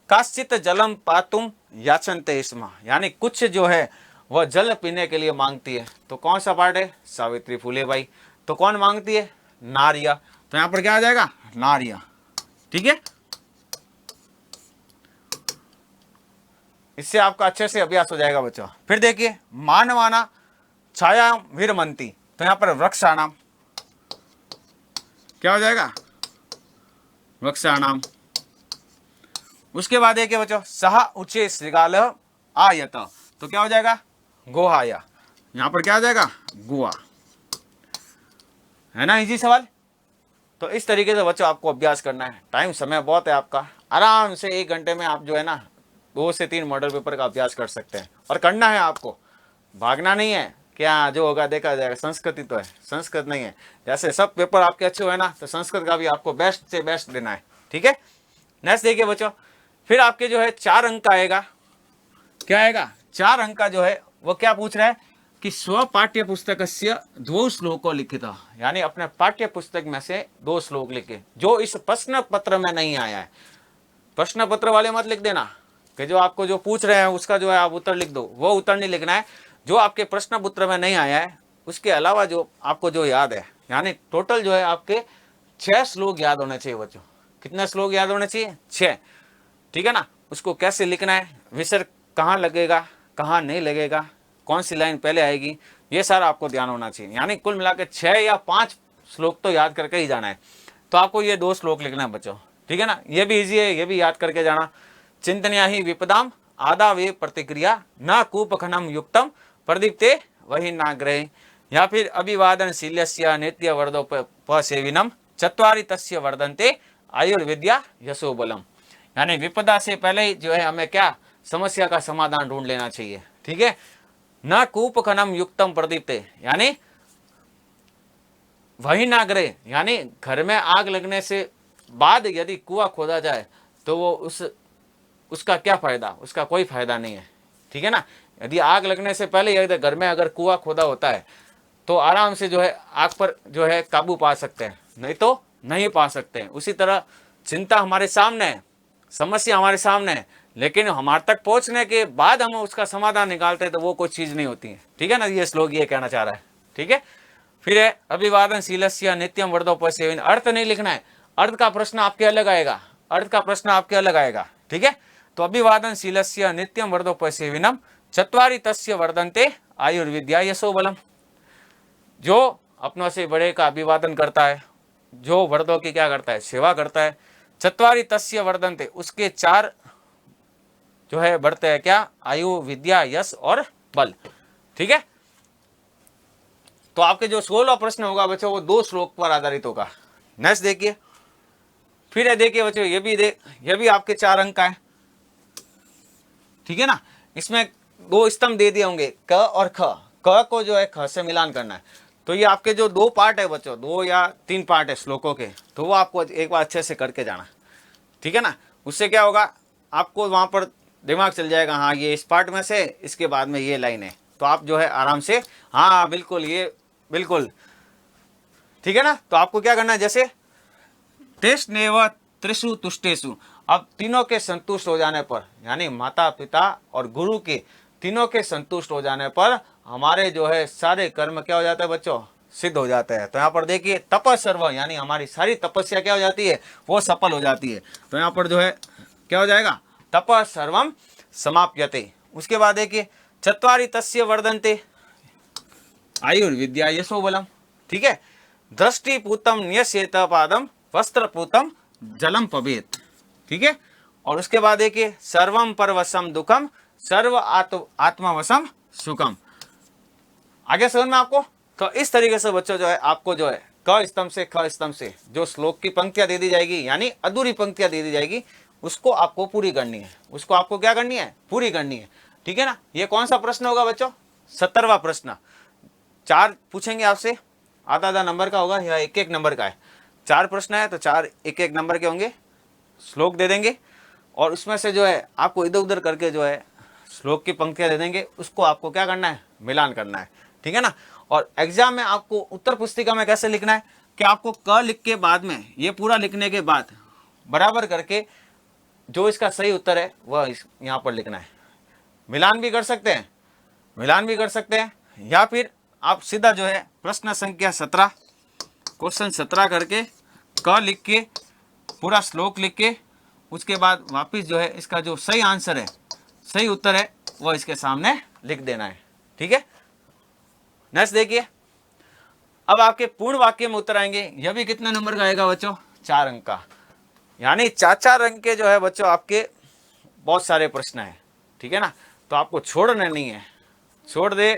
काश्चित जलम पातुम याचनते स्म, यानी कुछ जो है वह जल पीने के लिए मांगती है। तो कौन सा पार्ट है? सावित्री फुले बाई। तो कौन मांगती है? नारिया। तो यहां पर क्या आ जाएगा? नारिया। ठीक है, इससे आपका अच्छे से अभ्यास हो जाएगा बच्चों। फिर देखिए, मानवाना छाया विरमंती। तो यहां पर वृक्षाणाम, क्या हो जाएगा? वृक्षाणाम। उसके बाद देखिए बच्चों, सहा उच्चे श्रृगाल आयत। तो क्या हो जाएगा? गोहाया। यहां पर क्या आ जाएगा? गोवा। है ना इजी सवाल। तो इस तरीके से बच्चों आपको अभ्यास करना है। टाइम समय बहुत है आपका, आराम से 1 घंटे में आप जो है ना 2 से 3 मॉडल पेपर का अभ्यास कर सकते हैं। और करना है आपको, भागना नहीं है। क्या जो होगा देखा जाएगा। संस्कृत ही तो है, संस्कृत नहीं है। जैसे सब पेपर आपके अच्छे हुए ना, तो संस्कृत का भी आपको बेस्ट से बेस्ट देना है। ठीक है, नेक्स्ट देखिए बच्चों, फिर आपके जो है 4 अंक का आएगा। क्या आएगा? 4 अंक का जो है वो क्या पूछ रहा है कि स्व पाठ्य पुस्तक से 2 श्लोकों लिखित, यानी अपने पाठ्य पुस्तक में से 2 श्लोक लिखे जो इस प्रश्न पत्र में नहीं आया है। प्रश्न पत्र वाले मत लिख देना कि जो आपको जो पूछ रहे हैं उसका जो है आप उत्तर लिख दो, वो उत्तर नहीं लिखना है। जो आपके प्रश्न पत्र में नहीं आया है उसके अलावा जो आपको जो याद है, यानी टोटल जो है आपके 6 श्लोक याद होने चाहिए बच्चों। कितने श्लोक याद होने चाहिए? 6। ठीक है ना। उसको कैसे लिखना है, विसर्ग कहाँ लगेगा, कहाँ नहीं लगेगा, कौन सी लाइन पहले आएगी, ये सारा आपको ध्यान होना चाहिए। यानी कुल मिलाकर 6 या 5 श्लोक तो याद करके ही जाना है। तो आपको ये 2 श्लोक लिखना है बच्चों। ठीक है ना, ये भी इजी है, ये भी याद करके जाना। चिंतनिया ही विपदाम आदा वे प्रतिक्रिया न कूपखनम युक्तम प्रदीप्ते वही नाग्रहे, या फिर अभिवादन शील्यस्य नित्य वर्धोपसेविनम चत्वारि तस्य वर्धन्ते आयुर्विद्या यशोबलम। यानी विपदा से पहले ही जो है हमें क्या समस्या का समाधान ढूंढ लेना चाहिए। ठीक है, न कूपखनम युक्तम प्रदीप्ते, यानी वही नाग्रहे, यानी घर में आग लगने से बाद यदि कुआं खोदा जाए तो वो उसका क्या फायदा? उसका कोई फायदा नहीं है। ठीक है ना, यदि आग लगने से पहले यदि घर में अगर कुआं खोदा होता है तो आराम से जो है आग पर जो है काबू पा सकते हैं, नहीं तो नहीं पा सकते हैं। उसी तरह चिंता हमारे सामने है, समस्या हमारे सामने है, लेकिन हमारे तक पहुंचने के बाद हम उसका समाधान निकालते हैं तो वो कोई चीज नहीं होती है। ठीक है ना, ये श्लोक ये कहना चाह रहा है। ठीक है, फिर है अभिवादन शीलस्य नित्यम वर्धोपसेविन। अर्थ नहीं लिखना है, अर्थ का प्रश्न आपके अलग आएगा, अर्थ का प्रश्न आपके अलग आएगा। ठीक है, तो अभिवादन शीलस्य नित्यम वर्धोपसेविनम चत्वारि तस्य वर्धन्ते आयुर्विद्या यशोबलम। जो अपनों से बड़े का अभिवादन करता है, जो वर्धों की क्या करता है? सेवा करता है। चत्वारि तस्य वर्धन्ते, उसके 4 जो है बढ़ते हैं क्या? आयु, विद्या, यश और बल। ठीक है, तो आपके जो 16वां प्रश्न होगा बच्चों वो 2 श्लोक पर आधारित होगा। नेक्स्ट देखिए, फिर है देखिए बच्चों, ये भी आपके 4 अंक का है। ठीक है ना, इसमें 2 स्तंभ दे दिए होंगे, क और ख। क को जो है ख से मिलान करना है। तो ये आपके जो 2 पार्ट है बच्चों, 2 या 3 पार्ट है श्लोकों के, तो वो आपको एक बार अच्छे से करके जाना। ठीक है ना, उससे क्या होगा, आपको वहां पर दिमाग चल जाएगा, हाँ ये इस पार्ट में से, इसके बाद में ये लाइन है, तो आप जो है आराम से, हाँ बिल्कुल ये बिल्कुल। ठीक है ना, तो आपको क्या करना है, जैसे तेष्ट नेव त्रिषु तुष्टेषु, अब तीनों के संतुष्ट हो जाने पर, यानी माता पिता और गुरु के तीनों के संतुष्ट हो जाने पर हमारे जो है सारे कर्म क्या हो जाता है बच्चों? सिद्ध हो जाते हैं। तो यहाँ पर देखिए तपस्सर्व, यानी हमारी सारी तपस्या क्या हो जाती है? वो सफल हो जाती है। तो यहाँ पर जो है क्या हो जाएगा? तपस्सर्वम समाप्यते। उसके बाद देखिए चत्वारि तस्य वर्धन्ते आयुर्विद्या यशोबलम। ठीक है, दृष्टिपूतम न्यस्येत पादम वस्त्रपूतम जलम पबेत। ठीक है, और उसके बाद देखिए सर्वम परवशम दुखम सर्व आत्मवशम सुखम। आगे समझ में आपको? तो इस तरीके से बच्चों जो है आपको जो है क स्तंभ से ख स्तंभ से जो श्लोक की पंक्तियां दे दी जाएगी, यानी अधूरी पंक्तियां दे दी जाएगी, उसको आपको पूरी करनी है। उसको आपको क्या करनी है? पूरी करनी है। ठीक है ना? ये कौन सा प्रश्न होगा बच्चों? 17वां प्रश्न। 4 पूछेंगे आपसे, आधा आधा नंबर का होगा या एक एक नंबर का है। 4 प्रश्न है तो 4 एक एक नंबर के होंगे। श्लोक दे देंगे और उसमें से जो है आपको इधर उधर करके जो है श्लोक की पंक्तियां दे देंगे, उसको आपको क्या करना है? मिलान करना है। ठीक है ना? और एग्जाम में आपको उत्तर पुस्तिका में कैसे लिखना है कि आपको क लिख के बाद में ये पूरा लिखने के बाद बराबर करके जो इसका सही उत्तर है वह यहाँ पर लिखना है। मिलान भी कर सकते हैं, मिलान भी कर सकते हैं, या फिर आप सीधा जो है प्रश्न संख्या 17 क्वेश्चन 17 करके क लिख के पूरा श्लोक लिख के उसके बाद वापस जो है इसका जो सही आंसर है, सही उत्तर है, वो इसके सामने लिख देना है। ठीक है? नेक्स्ट देखिए, अब आपके पूर्ण वाक्य में उत्तर आएंगे। यह भी कितने नंबर का आएगा बच्चों? 4 अंक का, यानी 4 अंक के जो है बच्चों आपके बहुत सारे प्रश्न हैं। ठीक है ना? तो आपको छोड़ना नहीं है, छोड़ दे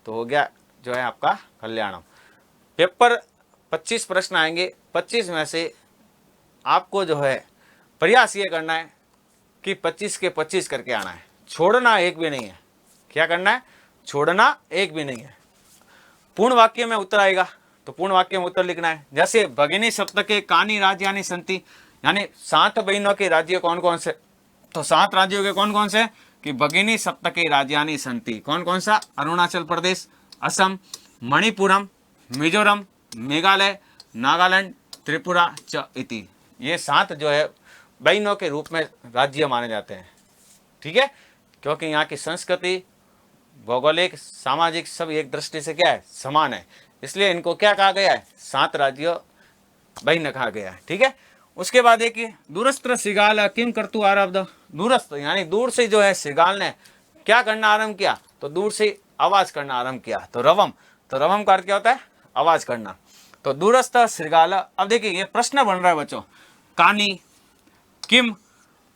तो हो गया जो है आपका कल्याणम। पेपर 25 प्रश्न आएंगे, 25 में से आपको जो है प्रयास ये करना है कि 25 के 25 करके आना है, छोड़ना एक भी नहीं है। क्या करना है? छोड़ना एक भी नहीं है। पूर्ण वाक्य में उत्तर आएगा तो पूर्ण वाक्य में उत्तर लिखना है। जैसे भगिनी सप्तके कानि राज्यानि सन्ति, यानी 7 बहनों के राज्य कौन कौन से? तो 7 राज्यों के कौन कौन से? कि भगिनी सप्तके राज्यानि सन्ति। कौन कौन सा? अरुणाचल प्रदेश, असम, मणिपुरम, मिजोरम, मेघालय, नागालैंड, त्रिपुरा च इति। ये 7 जो है बहनों के रूप में राज्य माने जाते हैं। ठीक है? क्योंकि यहाँ की संस्कृति, भौगोलिक, सामाजिक सब एक दृष्टि से क्या है? समान है। इसलिए इनको क्या कहा गया है? 7 राज्यों बहन कहा गया है। ठीक है? उसके बाद देखिए, दूरस्थ सिगाल किम कर्तु आरब्ध। दूरस्थ यानी दूर से जो है सिगाल ने क्या करना आरंभ किया? तो दूर से आवाज करना आरंभ किया। तो रवम, तो रवम का अर्थ क्या होता है? आवाज करना। तो दूरस्थ सिगाल। अब देखिए ये प्रश्न बन रहा है बच्चों, कानी, किम,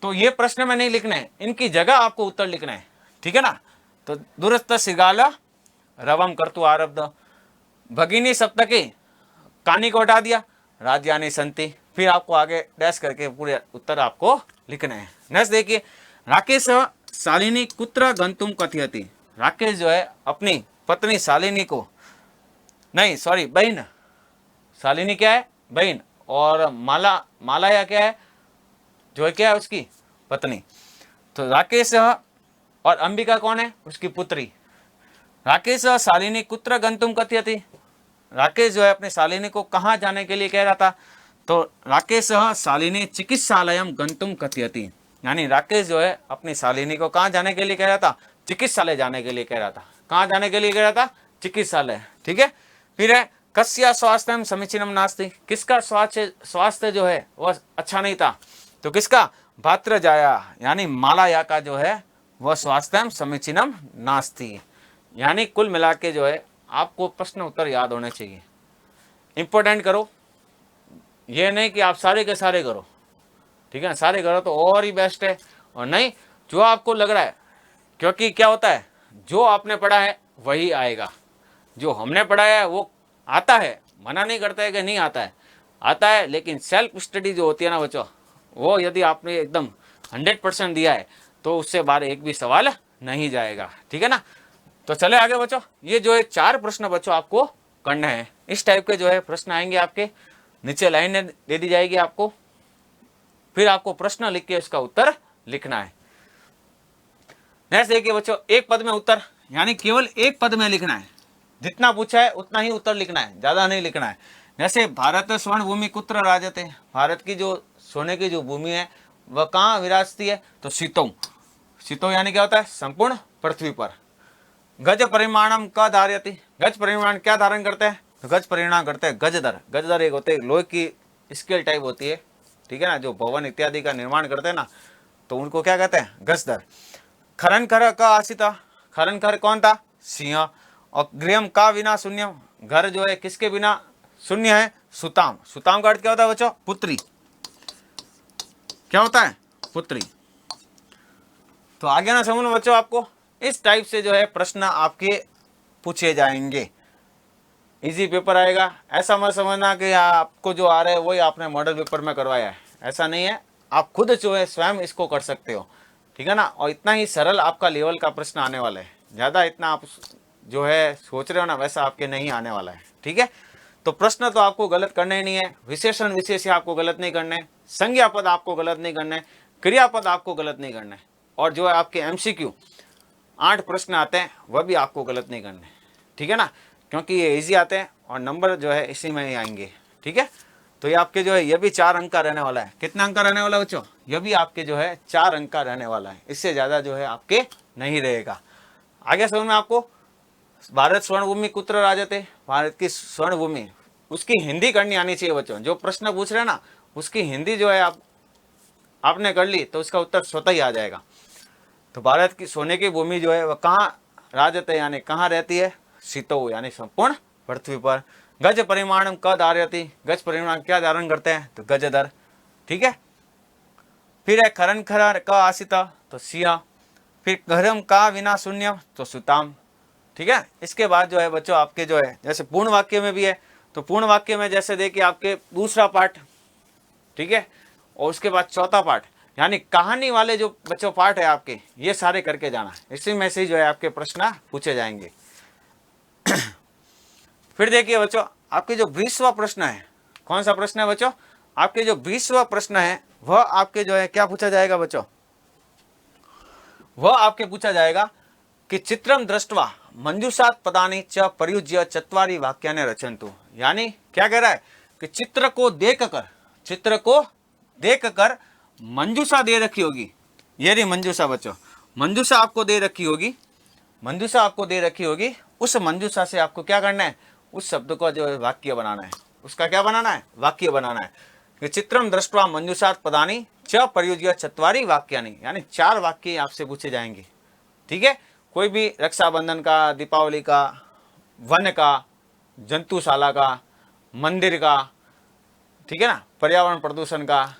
तो ये प्रश्न में नहीं लिखना है, इनकी जगह आपको उत्तर लिखना है। ठीक है ना? तो दूरस्थ सिगाल रवम कर्तु आरब्ध। भगिनी सप्तके, कानी को हटा दिया, राज्यानि सन्ति। फिर आपको आगे डैश करके पूरे उत्तर आपको लिखने हैं। नेक्स्ट देखिए, राकेश शालिनी कुत्र गंतुम कथयति। राकेश जो है अपनी पत्नी शालिनी को, नहीं सॉरी बहन, शालिनी क्या है? बहन, और मालाया क्या है? जो है क्या है? उसकी पत्नी। तो राकेश और अंबिका कौन है? उसकी पुत्री। राकेश शालिनी कुत्र गंतुम कथयति। राकेश जो है अपने शालिनी को कहाँ जाने के लिए कह रहा था? तो राकेश शालिनी चिकित्सालयम गंतुम कथयति, यानी राकेश जो है अपनी शालिनी को कहाँ जाने के लिए कह रहा था? चिकित्सालय जाने के लिए कह रहा था। कहाँ जाने के लिए कह रहा था? चिकित्सालय। ठीक है? फिर है कस्या स्वास्थ्यम समीचीनम नास्ति। किसका स्वास्थ्य जो है वह अच्छा नहीं था? तो किसका? भात्रजाया, यानी मालाया का जो है वह स्वास्थ्यम समीचीनम नास्ति। यानी कुल मिला के जो है आपको प्रश्न उत्तर याद होने चाहिए। इंपॉर्टेंट करो, ये नहीं कि आप सारे के सारे करो। ठीक है? सारे करो तो और ही बेस्ट है, और नहीं जो आपको लग रहा है, क्योंकि क्या होता है जो आपने पढ़ा है वही आएगा। जो हमने पढ़ा है वो आता है, मना नहीं करता है कि नहीं आता है, आता है, लेकिन सेल्फ स्टडी जो होती है ना बच्चों, वो यदि आपने एकदम 100% दिया है तो उससे बाहर एक भी सवाल नहीं जाएगा। ठीक है ना? तो चले आगे बच्चों, ये जो है 4 प्रश्न बच्चों आपको करना है। इस टाइप के जो है प्रश्न आएंगे आपके, नीचे लाइन दे दी जाएगी आपको, फिर आपको प्रश्न लिख के उसका उत्तर लिखना है। नेक्स्ट देखिए बच्चों, एक पद में उत्तर, यानी केवल एक पद में लिखना है। जितना पूछा है उतना ही उत्तर लिखना है, ज्यादा नहीं लिखना है। जैसे भारत स्वर्ण भूमि कुत्र राजते, भारत की जो सोने की जो भूमि है वह कहाँ विराजती है? तो सीतों। सीतों यानी क्या होता है? संपूर्ण पृथ्वी पर। गज परिमाणम का धार्यति, गज परिमाण क्या धारण करते हैं? तो गज परिमाण करते हैं गजदर। गजदर एक होते हैं लोहे की स्केल टाइप होती है। ठीक है ना? जो भवन इत्यादि का निर्माण करते हैं ना, तो उनको क्या कहते हैं? गजदर। खरनखर का आशिता, खरनखर कौन था? सिंह। और गृहम का बिना शून्यम, घर जो है किसके बिना शून्य है? सुताम। सुताम का अर्थ क्या होता है बच्चों? पुत्री। क्या होता है? पुत्री। तो आगे ना समझ बच्चों आपको इस टाइप से जो है प्रश्न आपके पूछे जाएंगे। इजी पेपर आएगा, ऐसा मत समझना कि आपको जो आ रहा है वही आपने मॉडल पेपर में करवाया है, ऐसा नहीं है। आप खुद जो है स्वयं इसको कर सकते हो, ठीक है ना। और इतना ही सरल आपका लेवल का प्रश्न आने वाला है, ज़्यादा इतना आप जो है सोच रहे हो ना वैसा आपके नहीं आने वाला है, ठीक है। तो प्रश्न तो आपको गलत करना ही नहीं है, विशेषण विशेष्य आपको गलत नहीं करना है, संज्ञा पद आपको गलत नहीं करना है, क्रियापद आपको गलत नहीं करना है, और जो है आपके MCQ 8 प्रश्न आते हैं वह भी आपको गलत नहीं करने, ठीक है ना, क्योंकि ये इजी आते हैं और नंबर जो है इसी में ही आएंगे, ठीक है। तो ये आपके जो है ये भी 4 अंक का रहने वाला है। कितना अंक का रहने वाला है बच्चों? ये भी आपके जो है 4 अंक का रहने वाला है, इससे ज़्यादा जो है आपके नहीं रहेगा। आगे समझ में आपको? भारत स्वर्ण भूमि कुत्र राजते, भारत की स्वर्ण भूमि, उसकी हिंदी करनी आनी चाहिए बच्चों। जो प्रश्न पूछ रहे हैं ना उसकी हिंदी जो है आपने कर ली तो उसका उत्तर स्वतः ही आ जाएगा। तो भारत की सोने की भूमि जो है वह कहाँ राजते यानी कहाँ रहती है? शीतो यानी संपूर्ण पृथ्वी पर। गज परिमाणम क धारयति, गज परिमाण क्या धारण करते हैं? तो गजधर, ठीक है। फिर है खरन खर क आसित, तो सिंह। फिर घरम का विना शून्यम, तो सुताम, ठीक है। इसके बाद जो है बच्चों आपके जो है जैसे पूर्ण वाक्य में भी है, तो पूर्ण वाक्य में जैसे देखिए आपके दूसरा पार्ट, ठीक है, और उसके बाद चौथा पार्ट, यानी कहानी वाले जो बच्चों पार्ट है आपके ये सारे करके जाना, इसी में से जो है आपके प्रश्न पूछे जाएंगे। फिर देखिए बच्चों आपके जो 20वां प्रश्न है, कौन सा प्रश्न है बच्चों? आपके जो 20वां प्रश्न है वह आपके जो है क्या पूछा जाएगा बच्चों? वह आपके पूछा जाएगा कि चित्रम दृष्ट्वा मंजूषात पदानि च प्रयुज्य चत्वारि वाक्यानि रचन्तु। यानी क्या कह रहा है कि चित्र को देखकर मंजूषा दे रखी होगी, ये रही मंजूषा बच्चों, मंजूषा आपको दे रखी होगी, उस मंजूषा से आपको क्या करना है? उस शब्द को जो है वाक्य बनाना है, उसका क्या बनाना है? वाक्य बनाना है। कि चित्रम दृष्ट्वा मंजूषात पदानि च प्रयुज्य चत्वारि वाक्यानि, यानी 4 वाक्य आपसे पूछे जाएंगे, ठीक है। कोई भी रक्षाबंधन का, दीपावली का, वन का, जंतुशाला का, मंदिर का, ठीक है ना, पर्यावरण प्रदूषण का,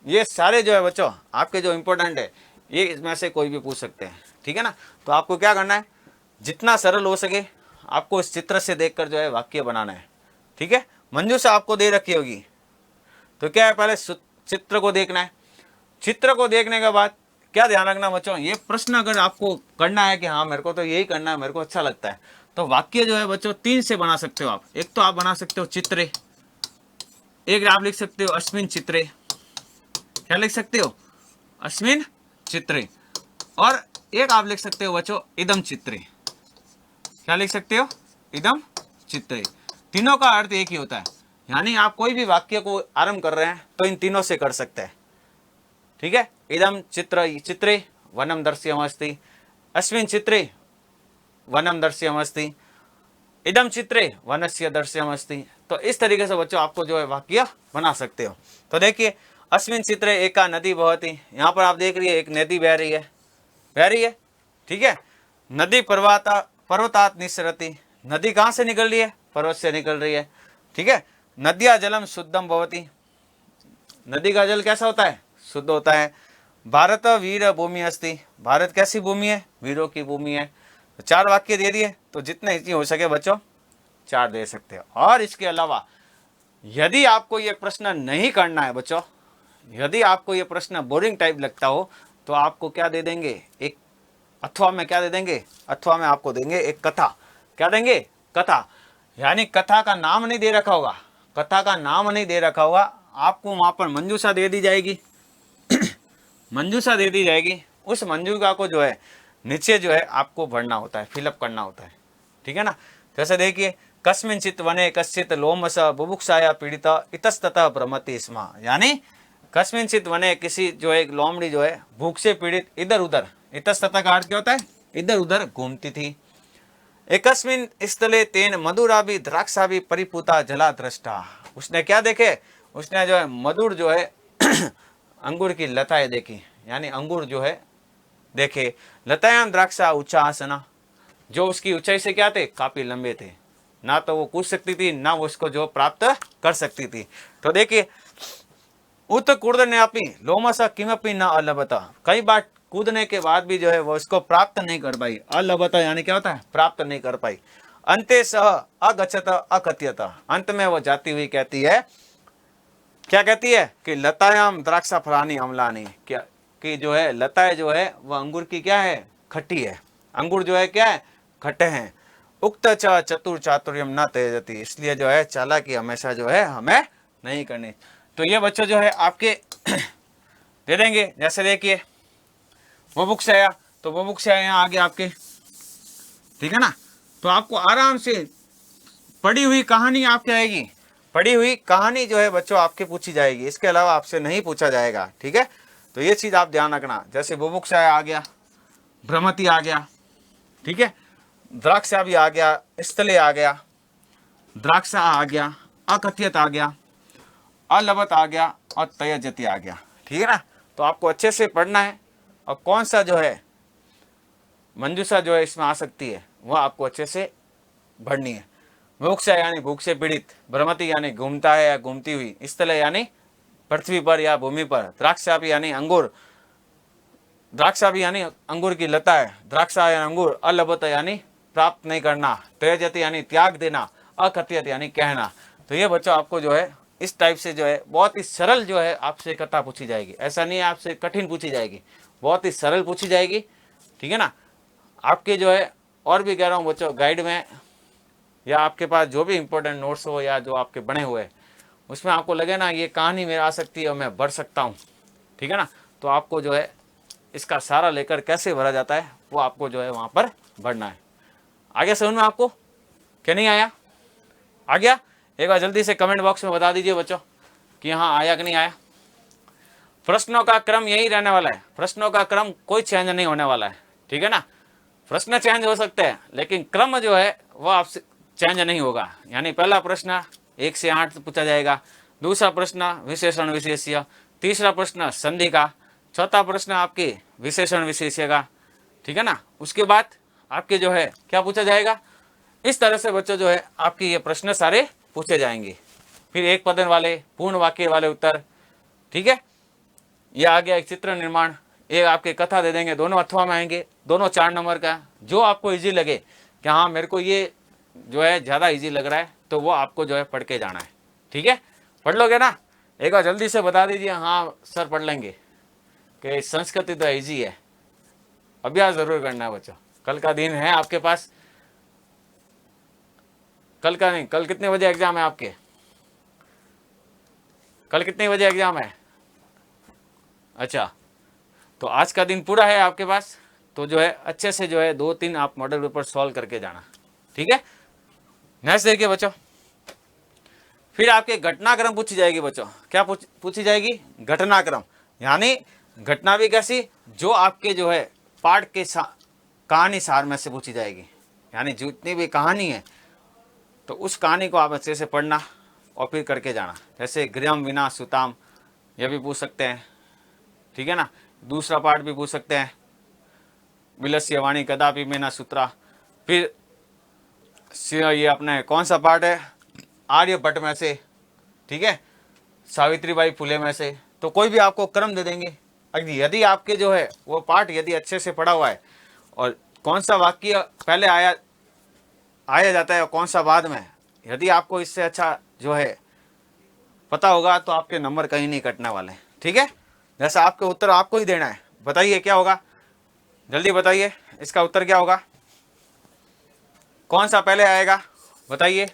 ये सारे जो है बच्चों आपके जो इम्पोर्टेंट है ये इसमें से कोई भी पूछ सकते हैं, ठीक है ना। तो आपको क्या करना है, जितना सरल हो सके आपको इस चित्र से देखकर जो है वाक्य बनाना है, ठीक है। मंजूषा आपको दे रखी होगी तो क्या है, पहले चित्र को देखना है। चित्र को देखने के बाद क्या ध्यान रखना बच्चों, ये प्रश्न अगर आपको करना है कि हाँ मेरे को तो यही करना है, मेरे को अच्छा लगता है, तो वाक्य जो है बच्चों 3 से बना सकते हो आप। एक तो आप बना सकते हो चित्रे, एक आप लिख सकते हो अस्मिन चित्रे, क्या लिख सकते हो? अस्मिन चित्रे। और एक आप लिख सकते हो बच्चों इदम चित्रे, क्या लिख सकते हो? इदम चित्रे। तीनों का अर्थ एक ही होता है, यानी आप कोई भी वाक्य को आरंभ कर रहे हैं तो इन तीनों से कर सकते हैं, ठीक है। इदम चित्रे वनम दर्श्यमस्ति, अस्मिन् चित्रे वनम दर्श्यमस्ति, इदम चित्रे वनस्य दर्श्यमस्ति। तो इस तरीके से बच्चों आपको जो है वाक्य बना सकते हो। तो देखिए अस्मिन् चित्रे एका नदी बहती, यहाँ पर आप देख रही है एक नदी बह रही है, ठीक है। नदी पर्वतात निस्सरति, नदी कहाँ से निकल रही है? पर्वत से निकल रही है, ठीक है। नद्या जलम शुद्धम भवति, नदी का जल कैसा होता है? शुद्ध होता है। भारत वीर भूमि अस्ति, भारत कैसी भूमि है? वीरों की भूमि है। तो 4 वाक्य दे दिए, तो जितने इतनी हो सके बच्चों 4 दे सकते हो। और इसके अलावा यदि आपको ये प्रश्न नहीं करना है बच्चों, यदि आपको ये प्रश्न बोरिंग टाइप लगता हो तो आपको क्या दे देंगे, एक अथवा में क्या दे देंगे, अथवा में आपको देंगे एक कथा। क्या देंगे? कथा। यानी कथा का नाम नहीं दे रखा होगा, कथा का नाम नहीं दे रखा होगा, आपको वहां पर मंजूषा दे दी जाएगी मंजूषा दे दी जाएगी। उस मंजूषा को जो है नीचे जो है आपको भरना होता है, फिलअप करना होता है, ठीक है ना। जैसे देखिए कस्मिंचित वने कश्चित लोमस बुभुक्षाया पीड़ित इतस्ततः भ्रमति स्म, यानी कस्मिंचित वने किसी जो एक लोमड़ी जो है भूख से पीड़ित इधर उधर, इतस्ततः का अर्थ क्या होता है? इधर उधर घूमती थी। एकस्मिन स्थले तेन मधुरा भी द्राक्षा भी परिपूता जला दृष्टा, उसने क्या देखे? उसने जो है मधुर जो है अंगूर की लताएं देखी, यानी अंगूर जो है देखे। लतायाम द्राक्षा उच्चासना, जो उसकी ऊंचाई से क्या थे? काफी लंबे थे, ना तो वो कूद सकती थी ना वो उसको जो प्राप्त कर सकती थी। तो देखिए उत कूदने अपनी लोमसा किमपि न अलभता, कई बार कूदने के बाद भी जो है वो इसको प्राप्त नहीं कर पाई। अलभता यानी क्या होता है? प्राप्त नहीं कर पाई। अंते सह अगच्छत अकथ्यत, अंत में वो जाती हुई कहती है, क्या कहती है कि लतायाम द्राक्षा फलानी अम्लानी, क्या कि जो है लताएं जो है वह अंगूर की क्या है, खट्टी है, अंगूर जो है क्या है, खट्टे हैं। उक्त च चतुर चातुर्यम न त्यजति, इसलिए जो है चालाकी हमेशा जो है हमें नहीं करनी। तो ये बच्चों जो है आपके दे देंगे। जैसे देखिए वो बुक से आया, तो वो बुक से आया यहाँ आगे आपके, ठीक है ना। तो आपको आराम से पढ़ी हुई कहानी आपकी आएगी, पढ़ी हुई कहानी जो है बच्चों आपके पूछी जाएगी, इसके अलावा आपसे नहीं पूछा जाएगा, ठीक है। तो ये चीज आप ध्यान रखना। जैसे बुभुक्षा आ गया, भ्रमति आ गया, ठीक है, द्राक्षा भी आ गया, स्थले आ गया, द्राक्षा आ गया, अकथ्यत आ गया, अलबत आ गया और तयजति आ गया, ठीक है ना। तो आपको अच्छे से पढ़ना है और कौन सा जो है मंजूषा जो है इसमें आ सकती है वह आपको अच्छे से पढ़नी है। मुमुक्षा यानी भूख से पीड़ित, भ्रमति यानी घूमता है या घूमती हुई, स्थले यानी पृथ्वी पर या भूमि पर, द्राक्षा भी यानी अंगूर, द्राक्षा भी यानी अंगूर की लता है, द्राक्षा यानी अंगूर, अलबत यानी प्राप्त नहीं करना, त्यजति यानी त्याग देना, अकथ्यत यानी कहना। तो ये बच्चों आपको जो है इस टाइप से जो है बहुत ही सरल जो है आपसे कथा पूछी जाएगी, ऐसा नहीं है आपसे कठिन पूछी जाएगी, बहुत ही सरल पूछी जाएगी, ठीक है ना। आपके जो है और भी कह रहा हूँ बच्चों गाइड में या आपके पास जो भी इंपॉर्टेंट नोट्स हो या जो आपके बने हुए उसमें आपको लगे ना ये कहानी मेरे आ सकती है और मैं भर सकता हूँ, ठीक है ना, तो आपको जो है इसका सारा लेकर कैसे भरा जाता है वो आपको जो है वहाँ पर भरना है। आ गया समझ में आपको, क्या नहीं आया? आ गया? एक बार जल्दी से कमेंट बॉक्स में बता दीजिए बच्चों कि हाँ आया कि नहीं आया। प्रश्नों का क्रम यही रहने वाला है, प्रश्नों का क्रम कोई चेंज नहीं होने वाला है, ठीक है ना। प्रश्न चेंज हो सकते हैं लेकिन क्रम जो है वो आपसे चेंज नहीं होगा। यानी पहला प्रश्न 1 से 8 पूछा जाएगा, दूसरा प्रश्न विशेषण विशेष्य, तीसरा प्रश्न संधि का, चौथा प्रश्न आपके विशेषण विशेष्य का, ठीक है ना। उसके बाद आपके जो है क्या पूछा जाएगा, इस तरह से बच्चों जो है आपके ये प्रश्न सारे पूछे जाएंगे। फिर एक पदन वाले, पूर्ण वाक्य वाले उत्तर, ठीक है। ये आ गया एक चित्र निर्माण, ये आपके कथा दे देंगे, दोनों अथवा में आएंगे, दोनों 4 नंबर का। जो आपको इजी लगे कि हाँ मेरे को ये जो है ज़्यादा इजी लग रहा है तो वो आपको जो है पढ़ के जाना है, ठीक है। पढ़ लोगे ना? एक बार जल्दी से बता दीजिए हाँ सर पढ़ लेंगे कि संस्कृति तो इजी है। अभ्यास जरूर करना है बच्चों, कल का दिन है आपके पास, कल का नहीं, कल कितने बजे एग्जाम है आपके? कल कितने बजे एग्जाम है? अच्छा, तो आज का दिन पूरा है आपके पास, तो जो है अच्छे से जो है 2-3 आप मॉडल पेपर सॉल्व करके जाना, ठीक है। नेक्स्ट देखिए बच्चों, फिर आपके घटनाक्रम पूछी जाएगी बच्चों। क्या पूछी जाएगी? घटनाक्रम, यानी घटना भी कैसी, जो आपके जो है पाठ के कहानी सार में से पूछी जाएगी। यानी जितनी भी कहानी है तो उस कहानी को आप अच्छे से पढ़ना और फिर करके जाना। जैसे गृहम विना सुताम, ये भी पूछ सकते हैं, ठीक है ना। दूसरा पार्ट भी पूछ सकते हैं, विलस्य वाणी कदापि में ना सूत्रा। फिर ये अपने कौन सा पार्ट है, आर्यभट्ट में से, ठीक है, सावित्रीबाई फुले में से। तो कोई भी आपको क्रम दे देंगे, यदि आपके जो है वो पार्ट यदि अच्छे से पढ़ा हुआ है और कौन सा वाक्य पहले आया जाता है और कौन सा बाद में, यदि आपको इससे अच्छा जो है पता होगा तो आपके नंबर कहीं नहीं कटने वाले, ठीक है। जैसा आपके उत्तर आपको ही देना है, बताइए क्या होगा, जल्दी बताइए इसका उत्तर क्या होगा, कौन सा पहले आएगा बताइए।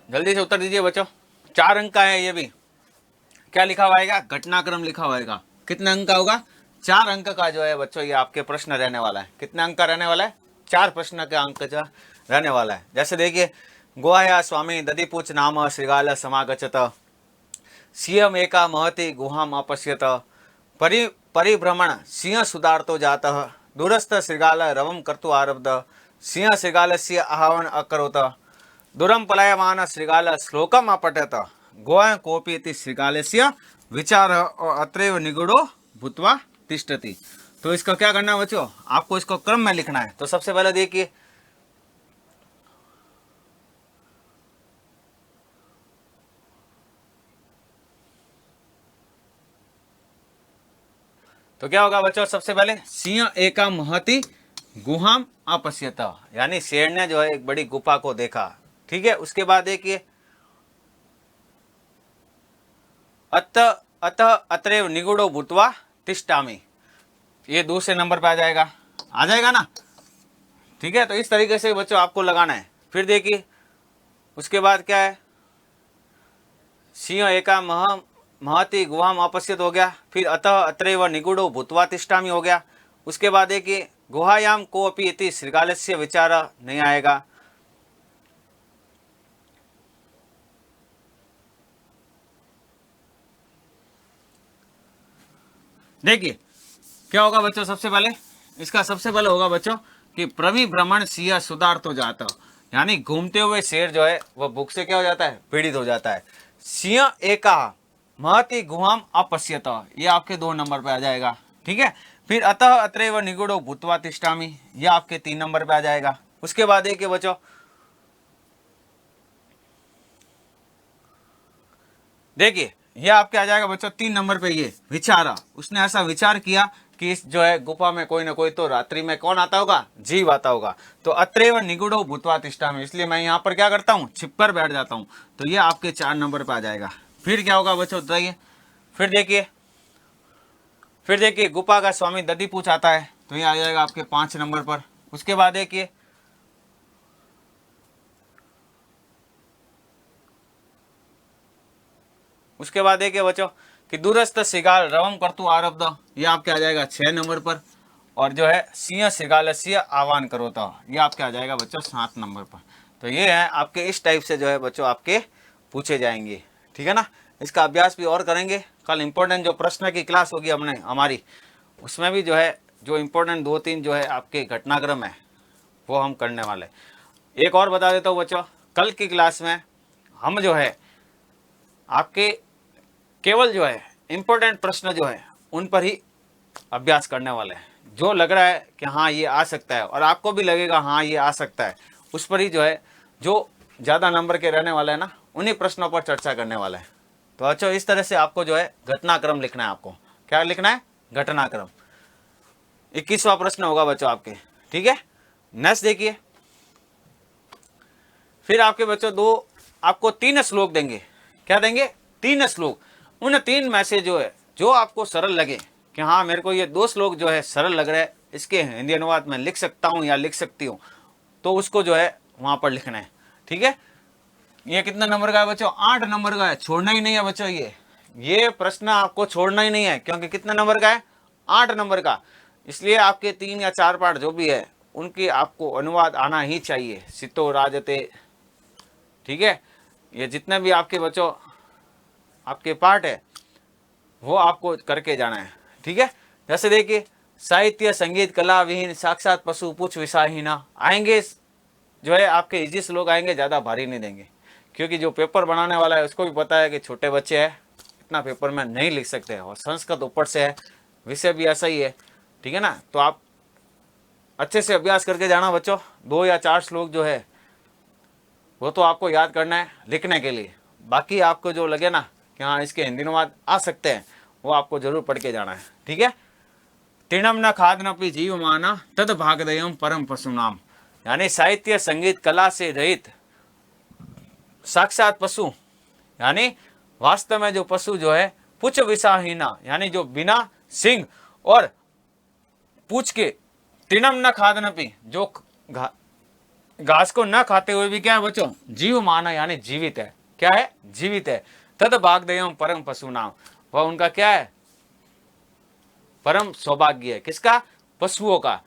जल्दी से उत्तर दीजिए बच्चों, 4 अंक का है ये भी। क्या लिखा हुआ आएगा? घटनाक्रम लिखा हुआ आएगा। कितने अंक का होगा? 4 अंक का जो है बच्चों ये आपके प्रश्न रहने वाला है। कितने अंक का रहने वाला है? 4 प्रश्न का अंक जो रहने वाला है। जैसे देखिए, गुहाया स्वामी दधिपूच नाम श्रीगाल समागच्छत, सिंहम एका महति गुहाम अपश्यत, परिभ्रमण सिंह सुदार्तो जातः, दूरस्थ श्रीगाल रवम कर्तु आरब्ध, सिंह श्रीगालस्य आह्वान अकरोत, दूरम पलायमान श्रीगाल श्लोकम अपठत, गोय कोपीति श्रीगालस्य विचार अत्रैव निगूढ़ो भूत्वा तिष्ठति। तो इसका क्या करना है बच्चों, आपको इसको क्रम में लिखना है। तो सबसे पहले देखिए तो क्या होगा बच्चों, सबसे पहले सिंह एका महती गुहाम अपश्यत, यानी शेर ने जो है एक बड़ी गुफा को देखा। ठीक है, उसके बाद देखिए अतः अत्रैव निगूढ़ो भूत्वा तिष्ठामि, ये दूसरे नंबर पे आ जाएगा ना। ठीक है, तो इस तरीके से बच्चों आपको लगाना है। फिर देखिए उसके बाद क्या है, सिंह एका महती गुहाम अपश्यत हो गया। फिर अतः अत्रैव निगूढ़ो भूत्वा तिष्ठामि हो गया। उसके बाद देखिए गुहायाम कोऽपि इति शृगालस्य विचार नहीं आएगा। देखिए क्या होगा बच्चों, सबसे पहले इसका सबसे पहले होगा बच्चों कि प्रविभ्रमण सिंह सुधार्तो जाता, यानी घूमते हुए शेर जो है वह भूख से क्या हो जाता है, पीड़ित हो जाता है। सिंह एका महती गुहाम अपश्यत, ये आपके 2 नंबर पे आ जाएगा। ठीक है, फिर अतः अत्रैव निगूढ़ो भूत्वा तिष्ठामि, ये आपके 3 नंबर पे आ जाएगा। उसके बाद देखिए बच्चों देखिए ये आपके आ जाएगा बच्चों 3 नंबर पे, ये विचारा, उसने ऐसा विचार किया कि इस जो है गुफा में कोई ना कोई तो रात्रि में कौन आता होगा, जीव आता होगा। तो अत्रैव निगूढ़ो भूत्वा तिष्ठामि, इसलिए मैं यहाँ पर क्या करता हूँ, छिपकर बैठ जाता हूँ। तो ये आपके 4 नंबर पे आ जाएगा। फिर क्या होगा बच्चों बताइए, फिर देखिए गुफा का स्वामी दधीपुछ आता है, तो ये आ जाएगा आपके 5 नंबर पर। उसके बाद देखिए बच्चों कि दूरस्थ सिगाल रवम कर्तु आरब्ध, ये आपके आ जाएगा 6 नंबर पर। और जो है सिंह सिगालस्य आह्वान करो, तो ये आपके आ जाएगा बच्चों 7 नंबर पर। तो ये है आपके, इस टाइप से जो है बच्चों आपके पूछे जाएंगे। ठीक है ना, इसका अभ्यास भी और करेंगे। कल इंपॉर्टेंट जो प्रश्न की क्लास होगी हमारी, उसमें भी जो है जो इंपॉर्टेंट 2-3 जो है आपके घटनाक्रम है वो हम करने वाले। एक और बता देता हूँ बच्चों, कल की क्लास में हम जो है आपके केवल जो है इंपॉर्टेंट प्रश्न जो है उन पर ही अभ्यास करने वाले हैं। जो लग रहा है कि हाँ ये आ सकता है और आपको भी लगेगा हाँ ये आ सकता है, उस पर ही जो है जो ज़्यादा नंबर के रहने वाले हैं ना, उन्हीं प्रश्नों पर चर्चा करने वाले हैं। तो अच्छा, इस तरह से आपको जो है घटनाक्रम लिखना है। आपको क्या लिखना है, घटनाक्रम। 21वां प्रश्न होगा बच्चों आपके। ठीक है, नेक्स्ट देखिए, फिर आपके बच्चों आपको 3 श्लोक देंगे। क्या देंगे, 3 श्लोक। उन 3 में से जो है जो आपको सरल लगे कि हाँ मेरे को ये 2 श्लोक जो है सरल लग रहा है, इसके हिंदी अनुवाद में लिख सकता हूँ या लिख सकती हूँ, तो उसको जो है वहाँ पर लिखना है। ठीक है, ये कितना नंबर का है बच्चों, 8 नंबर का है। छोड़ना ही नहीं है बच्चों, ये प्रश्न आपको छोड़ना ही नहीं है, क्योंकि कितना नंबर का है, 8 नंबर का। इसलिए आपके 3 या 4 पाठ जो भी है उनकी आपको अनुवाद आना ही चाहिए। सितो राजते, ठीक है, ये जितने भी आपके बच्चों आपके पाठ है वो आपको करके जाना है। ठीक है, जैसे देखिए साहित्य संगीत कला विहीन साक्षात पशु पुछ विषाहीना आएंगे, जो है आपके इजी श्लोक आएंगे, ज़्यादा भारी नहीं देंगे, क्योंकि जो पेपर बनाने वाला है उसको भी पता है कि छोटे बच्चे हैं, इतना पेपर में नहीं लिख सकते, और संस्कृत ऊपर से है, विषय भी ऐसा ही है। ठीक है ना, तो आप अच्छे से अभ्यास करके जाना बच्चों। 2 या 4 श्लोक जो है वो तो आपको याद करना है लिखने के लिए, बाकी आपको जो लगे ना कि हाँ इसके हिंदी अनुवाद आ सकते हैं वो आपको जरूर पढ़ के जाना है। ठीक है, तृणम न खाद न पी जीव माना तद भागदयम परम पशु नाम, यानी साहित्य संगीत कला से रहित साक्षात पशु, यानी वास्तव में जो पशु जो है पुछ विषाहीना, यानी जो बिना सिंह और पूछ के, तृणम न खाद न पी, जो घास को न खाते हुए भी क्या है बच्चों, जीव माना, यानी जीवित है। क्या है, जीवित है। तद भागदयम परम पशु नाम, वह उनका क्या है, परम सौभाग्य है। किसका, पशुओं का,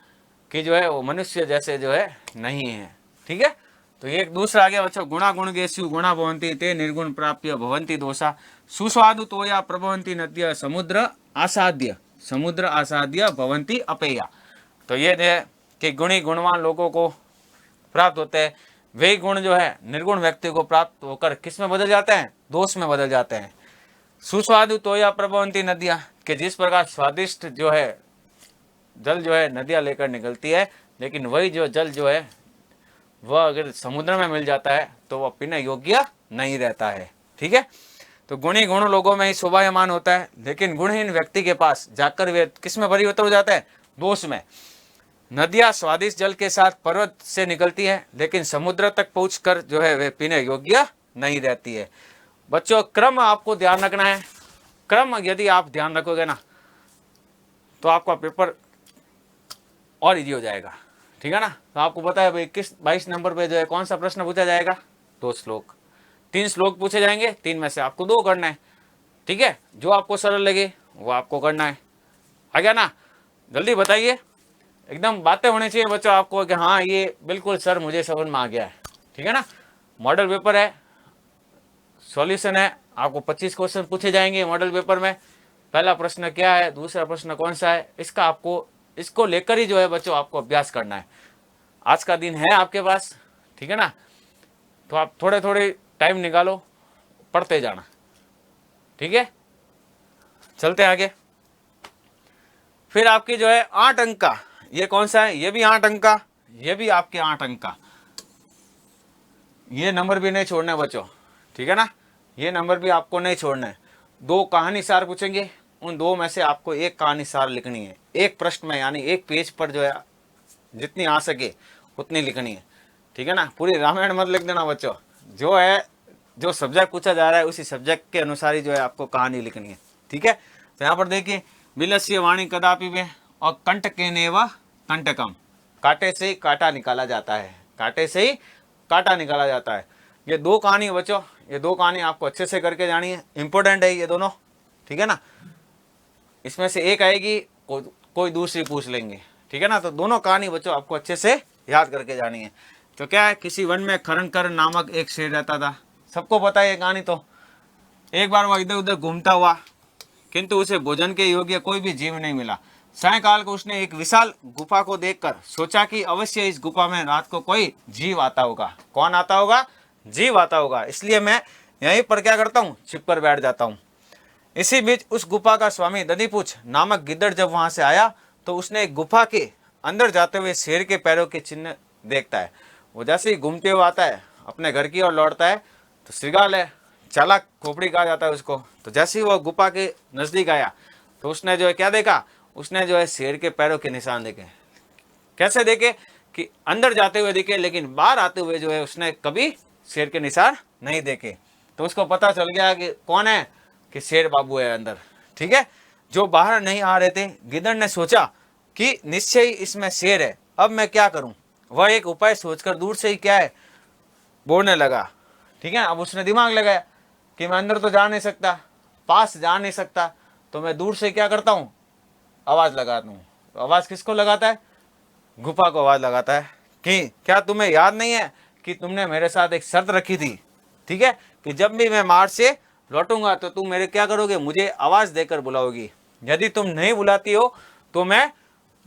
कि जो है वो मनुष्य जैसे जो है नहीं है। ठीक है, तो ये एक दूसरा आ गया बच्चों, गुणा गुण गेषु गुणा भवन्ति ते निर्गुण प्राप्य भवन्ति दोषा सुस्वादु तोया प्रभवन्ति नद्य समुद्र आसाद्य भवन्ति अपेया। तो ये है कि गुणी गुणवान लोगों को प्राप्त होते हैं, वे गुण जो है निर्गुण व्यक्ति को प्राप्त होकर किस में बदल जाते हैं, दोष में बदल जाते हैं। सुस्वादु तोया प्रभवन्ति नदियाँ, कि जिस प्रकार स्वादिष्ट जो है जल जो है नदियाँ लेकर निकलती है, लेकिन वही जो जल जो है वह अगर समुद्र में मिल जाता है तो वह पीने योग्य नहीं रहता है। ठीक है, तो गुणी गुण लोगों में ही शोभायमान होता है, लेकिन गुणहीन व्यक्ति के पास जाकर वे किस में परिवर्तन हो जाता है? दोष में। नदियां स्वादिष्ट जल के साथ पर्वत से निकलती है, लेकिन समुद्र तक पहुंचकर जो है वे पीने योग्य नहीं रहती है। बच्चों, क्रम आपको ध्यान रखना है। क्रम यदि आप ध्यान रखोगे ना तो आपका पेपर और इजी हो जाएगा, ठीक है ना। तो आपको पता है भाई 22 नंबर पे जो है कौन सा प्रश्न पूछा जाएगा? 2 श्लोक, 3 श्लोक पूछे जाएंगे, 3 में से आपको 2 करना है, ठीक है। जो आपको सरल लगे वो आपको करना है। आ गया ना? जल्दी बताइए, एकदम बातें होनी चाहिए बच्चों आपको कि हाँ ये बिल्कुल सर मुझे समझ में आ गया है, ठीक है ना। मॉडल पेपर है, सॉल्यूशन है, आपको 25 क्वेश्चन पूछे जाएंगे मॉडल पेपर में। पहला प्रश्न क्या है, दूसरा प्रश्न कौन सा है, इसका आपको इसको लेकर ही जो है बच्चों आपको अभ्यास करना है। आज का दिन है आपके पास, ठीक है ना। तो आप थोड़े थोड़े टाइम निकालो, पढ़ते जाना, ठीक है। चलते आगे। फिर आपकी जो है 8 अंक का, ये कौन सा है? ये भी 8 अंक का, ये भी आपके 8 अंक का। ये नंबर भी नहीं छोड़ना है बच्चों, ठीक है ना। ये नंबर भी आपको नहीं छोड़ना है। 2 कहानी सार पूछेंगे, उन 2 में से आपको 1 कहानी सार लिखनी है, एक प्रश्न में, यानी एक पेज पर जो है जितनी आ सके उतनी लिखनी है, ठीक है ना। पूरी रामायण मत लिख देना बच्चों, जो है जो सब्जेक्ट पूछा जा रहा है उसी सब्जेक्ट के अनुसार ही जो है आपको कहानी लिखनी है, ठीक है। तो यहाँ पर देखिए, बिलस्य वाणी कदापि वे और कंटकेनेव कंटकम, कांटे से ही कांटा निकाला जाता है, कांटे से ही कांटा निकाला जाता है। ये 2 कहानी बच्चों, ये 2 कहानी आपको अच्छे से करके जानी है, इंपॉर्टेंट है ये दोनों, ठीक है ना। इसमें से एक आएगी, कोई दूसरी पूछ लेंगे, ठीक है ना। तो दोनों कहानी बच्चों आपको अच्छे से याद करके जानी है। तो क्या है, किसी वन में खरंकर नामक एक शेर रहता था, सबको पता है ये कहानी। तो एक बार वह इधर उधर घूमता हुआ, किंतु उसे भोजन के योग्य कोई भी जीव नहीं मिला। सायंकाल को उसने एक विशाल गुफा को देखकर सोचा कि अवश्य इस गुफा में रात को कोई जीव आता होगा। कौन आता होगा? जीव आता होगा। इसलिए मैं यहीं पर क्या करता हूँ, छिप कर बैठ जाता हूँ। इसी बीच उस गुफा का स्वामी दधिपुच्छ नामक गिद्दड़ जब वहां से आया तो उसने एक गुफा के अंदर जाते हुए शेर के पैरों के चिन्ह देखता है। वो जैसे ही घूमते हुए आता है, अपने घर की ओर लौटता है, तो श्रृगाल है, चालाक खोपड़ी कहा जाता है उसको। तो जैसे ही वो गुफा के नजदीक आया तो उसने जो है क्या देखा, उसने जो है शेर के पैरों के निशान देखे। कैसे देखे? कि अंदर जाते हुए दिखे, लेकिन बाहर आते हुए जो है उसने कभी शेर के निशान नहीं देखे। तो उसको पता चल गया कि कौन है, कि शेर बाबू है अंदर, ठीक है, जो बाहर नहीं आ रहे थे। गिद्दड़ ने सोचा कि निश्चय ही इसमें शेर है, अब मैं क्या करूं। वह एक उपाय सोचकर दूर से ही क्या है, बोलने लगा, ठीक है। अब उसने दिमाग लगाया कि मैं अंदर तो जा नहीं सकता, पास जा नहीं सकता, तो मैं दूर से क्या करता हूँ, आवाज लगाता हूँ। तो आवाज किसको लगाता है? गुफा को आवाज लगाता है कि क्या तुम्हें याद नहीं है कि तुमने मेरे साथ एक शर्त रखी थी, ठीक है, कि जब भी मैं मार्च से लौटूंगा तो तुम मेरे क्या करोगे, मुझे आवाज देकर बुलाओगी। यदि तुम नहीं बुलाती हो तो मैं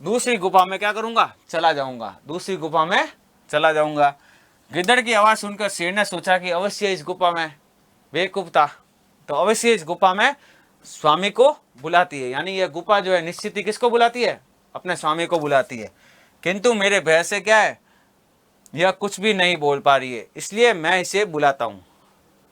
दूसरी गुफा में क्या करूंगा, चला जाऊंगा, दूसरी गुफा में चला जाऊंगा। गिद्दड़ की आवाज सुनकर शेर ने सोचा कि अवश्य इस गुफा में, बेवकूफ था, तो अवश्य इस गुफा में स्वामी को बुलाती है। यानी यह गुफा जो है निश्चित ही किसको बुलाती है, अपने स्वामी को बुलाती है। किंतु मेरे भय से क्या है, यह कुछ भी नहीं बोल पा रही है, इसलिए मैं इसे बुलाता हूँ।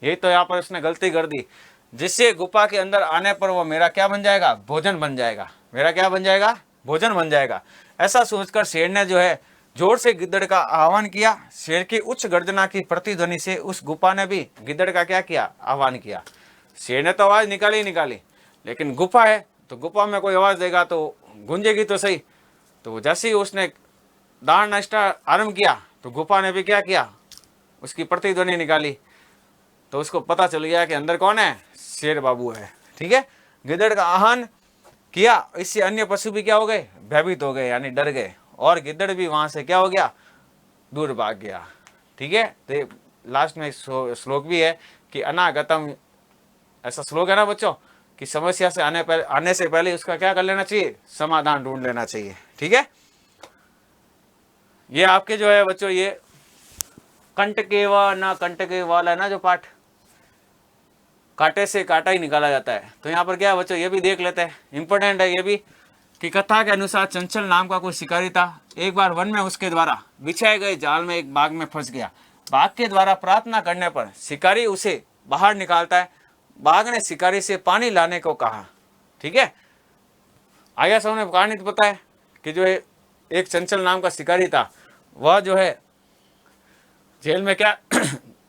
यही तो यहाँ पर उसने गलती कर दी, जिससे गुफा के अंदर आने पर वो मेरा क्या बन जाएगा, भोजन बन जाएगा। मेरा क्या बन जाएगा, भोजन बन जाएगा। ऐसा सोचकर शेर ने जो है जोर से गिद्दड़ का आह्वान किया। शेर की उच्च गर्जना की प्रतिध्वनि से उस गुफा ने भी गिद्दड़ का क्या किया, आह्वान किया। शेर ने तो आवाज निकाली, लेकिन गुफा है तो गुफा में कोई आवाज देगा तो गूंजेगी तो सही। तो जैसे ही उसने दौड़ना आरंभ किया तो गुफा ने भी क्या किया, उसकी प्रतिध्वनि निकाली। तो उसको पता चल गया कि अंदर कौन है, शेर बाबू है, ठीक है। गिद्दड़ का आह्वान किया, इससे अन्य पशु भी क्या हो गए, भयभीत हो गए, यानी डर गए, और गिद्दड़ भी वहां से क्या हो गया, दूर भाग गया, ठीक है। तो लास्ट में श्लोक भी है कि अनागतम, ऐसा श्लोक है ना बच्चों, कि समस्या से आने से पहले उसका क्या कर लेना चाहिए, समाधान ढूंढ लेना चाहिए, ठीक है। ये आपके जो है बच्चों, ये कंटकेवा ना कंटके वाला है ना जो पाठ, कांटे से कांटा ही निकाला जाता है। तो यहाँ पर क्या है बच्चों, ये भी देख लेते हैं, इंपॉर्टेंट है ये भी, कि कथा के अनुसार चंचल नाम का कोई शिकारी था। एक बार वन में उसके द्वारा बिछाए गए जाल में एक बाघ में फंस गया। बाघ के द्वारा प्रार्थना करने पर शिकारी उसे बाहर निकालता है। बाघ ने शिकारी से पानी लाने को कहा। ठीक है, आया सबने कहानी तो पता है कि जो है एक चंचल नाम का शिकारी था, वह जो है जेल में क्या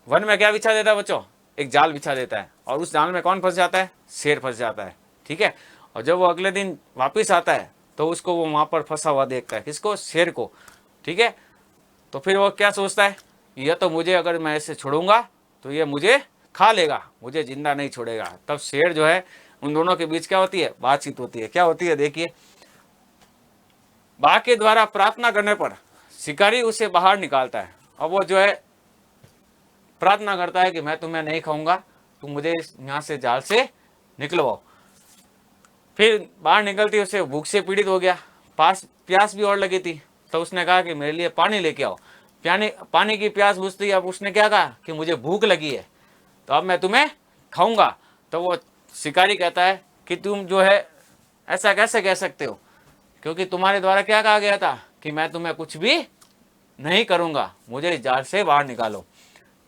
वन में क्या बिछा देता है बच्चों, एक जाल बिछा देता है, और उस जाल में कौन फंस जाता है, शेर फंस जाता है। ठीक है, और जब वो अगले दिन वापस आता है तो उसको वो वहां पर फंसा हुआ देखता है, किसको, शेर को। ठीक है, तो फिर वो क्या सोचता है, यह तो मुझे, अगर मैं इसे छोड़ूंगा तो ये मुझे खा लेगा, मुझे जिंदा नहीं छोड़ेगा। तब शेर जो है, उन दोनों के बीच क्या होती है, बातचीत होती है। क्या होती है, देखिए, बाघ के द्वारा प्रार्थना करने पर शिकारी उसे बाहर निकालता है, और वो जो है प्रार्थना करता है कि मैं तुम्हें नहीं खाऊंगा, तुम मुझे यहाँ से जाल से निकलवाओ। फिर बाहर निकलती उसे भूख से पीड़ित हो गया, प्यास भी और लगी थी, तो उसने कहा कि मेरे लिए पानी लेके आओ। पानी की प्यास बुझती, अब उसने क्या कहा कि मुझे भूख लगी है, तो अब मैं तुम्हें खाऊंगा। तो वो शिकारी कहता है कि तुम जो है ऐसा कैसे कह सकते हो, क्योंकि तुम्हारे द्वारा क्या कहा गया था कि मैं तुम्हें कुछ भी नहीं करूंगा, मुझे इस जाल से बाहर निकालो।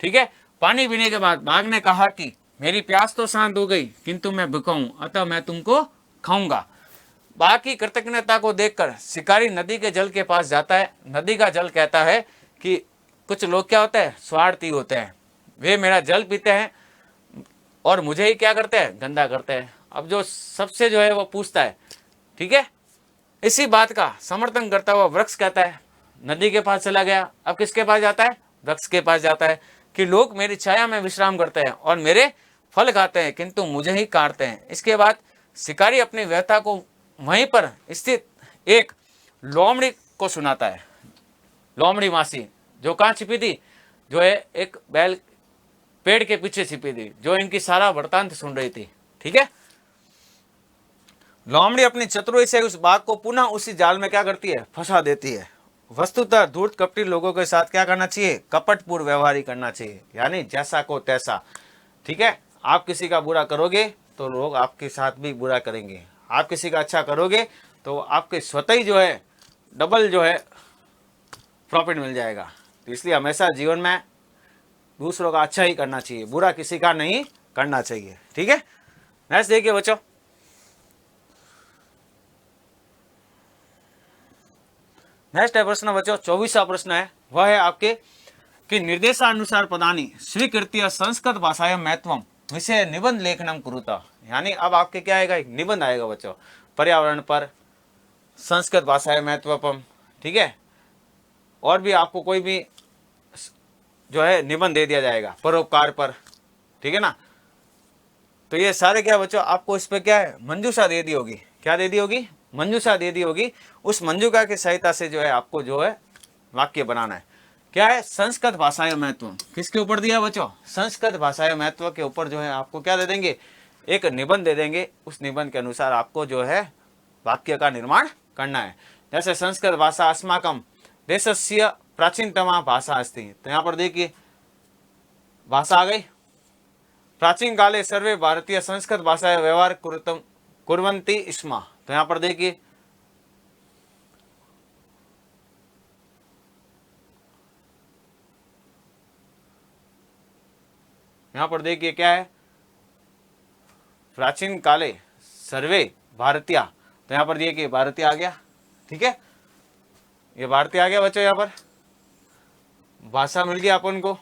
ठीक है, पानी पीने के बाद बाघ ने कहा कि मेरी प्यास तो शांत हो गई, किंतु मैं भूखा हूं, अतः मैं तुमको खाऊंगा। बाघ की कृतज्ञता को देखकर शिकारी नदी के जल के पास जाता है। नदी का जल कहता है कि कुछ लोग क्या होते हैं, स्वार्थी होते हैं, वे मेरा जल पीते हैं और मुझे ही क्या करते हैं, गंदा करते हैं। अब जो सबसे जो है वो पूछता है। ठीक है, इसी बात का समर्थन करता हुआ वृक्ष कहता है, नदी के पास चला गया, अब किसके पास जाता है, वृक्ष के पास जाता है कि लोग मेरी छाया में विश्राम करते हैं और मेरे फल खाते हैं, किंतु मुझे ही काटते हैं। इसके बाद शिकारी अपनी व्यथा को वहीं पर स्थित एक लोमड़ी को सुनाता है। लोमड़ी मासी जो कहाँ छिपी थी, जो है एक बैल पेड़ के पीछे छिपी थी, जो इनकी सारा वृतांत सुन रही थी। ठीक है, लोमड़ी अपनी चतुराई से उस बाघ को पुनः उसी जाल में क्या करती है, फंसा देती है। वस्तुतः धूर्त कपटी लोगों के साथ क्या करना चाहिए, कपटपूर्ण व्यवहार ही करना चाहिए, यानी जैसा को तैसा। ठीक है, आप किसी का बुरा करोगे तो लोग आपके साथ भी बुरा करेंगे, आप किसी का अच्छा करोगे तो आपके स्वतः ही जो है डबल जो है प्रॉफिट मिल जाएगा। तो इसलिए हमेशा जीवन में दूसरों का अच्छा ही करना चाहिए, बुरा किसी का नहीं करना चाहिए। ठीक है, नेक्स्ट देखिए बच्चों, नेक्स्ट है प्रश्न बच्चों, 24वां प्रश्न है, वह है आपके कि निर्देशानुसार पदानी स्वीकृत्य संस्कृत भाषायां महत्वम विषय निबंध लेखनम कुरुता। यानी अब आपके क्या आएगा, एक निबंध आएगा बच्चों, पर्यावरण पर, संस्कृत भाषा महत्वपम। ठीक है, और भी आपको कोई भी जो है निबंध दे दिया जाएगा, परोपकार पर। ठीक है ना, तो ये सारे क्या बच्चों आपको इस पे क्या है, मंजूषा दे दी होगी। क्या दे दी होगी, मंजूषा दे दी होगी। उस मंजूषा की सहायता से जो है आपको जो है वाक्य बनाना है। क्या है, संस्कृत भाषा महत्व किसके ऊपर दिया बच्चों, संस्कृत भाषा महत्व के ऊपर जो है आपको क्या दे देंगे, एक निबंध दे देंगे। उस निबंध के अनुसार आपको जो है वाक्य का निर्माण करना है। जैसे संस्कृत भाषा अस्माकम देशस्य प्राचीनतमा भाषा अस्ति, तो यहाँ पर देखिए भाषा आ गई। प्राचीन काले सर्वे भारतीय संस्कृत भाषा व्यवहार कुर्वन्ति स्म, तो यहाँ पर देखिए यहाँ पर देखिए क्या है, प्राचीन काले सर्वे भारतीय, तो यहाँ पर देखिए भारतीय आ गया। ठीक है, ये भारतीय आ गया बच्चों, यहाँ पर भाषा मिल गया अपन को,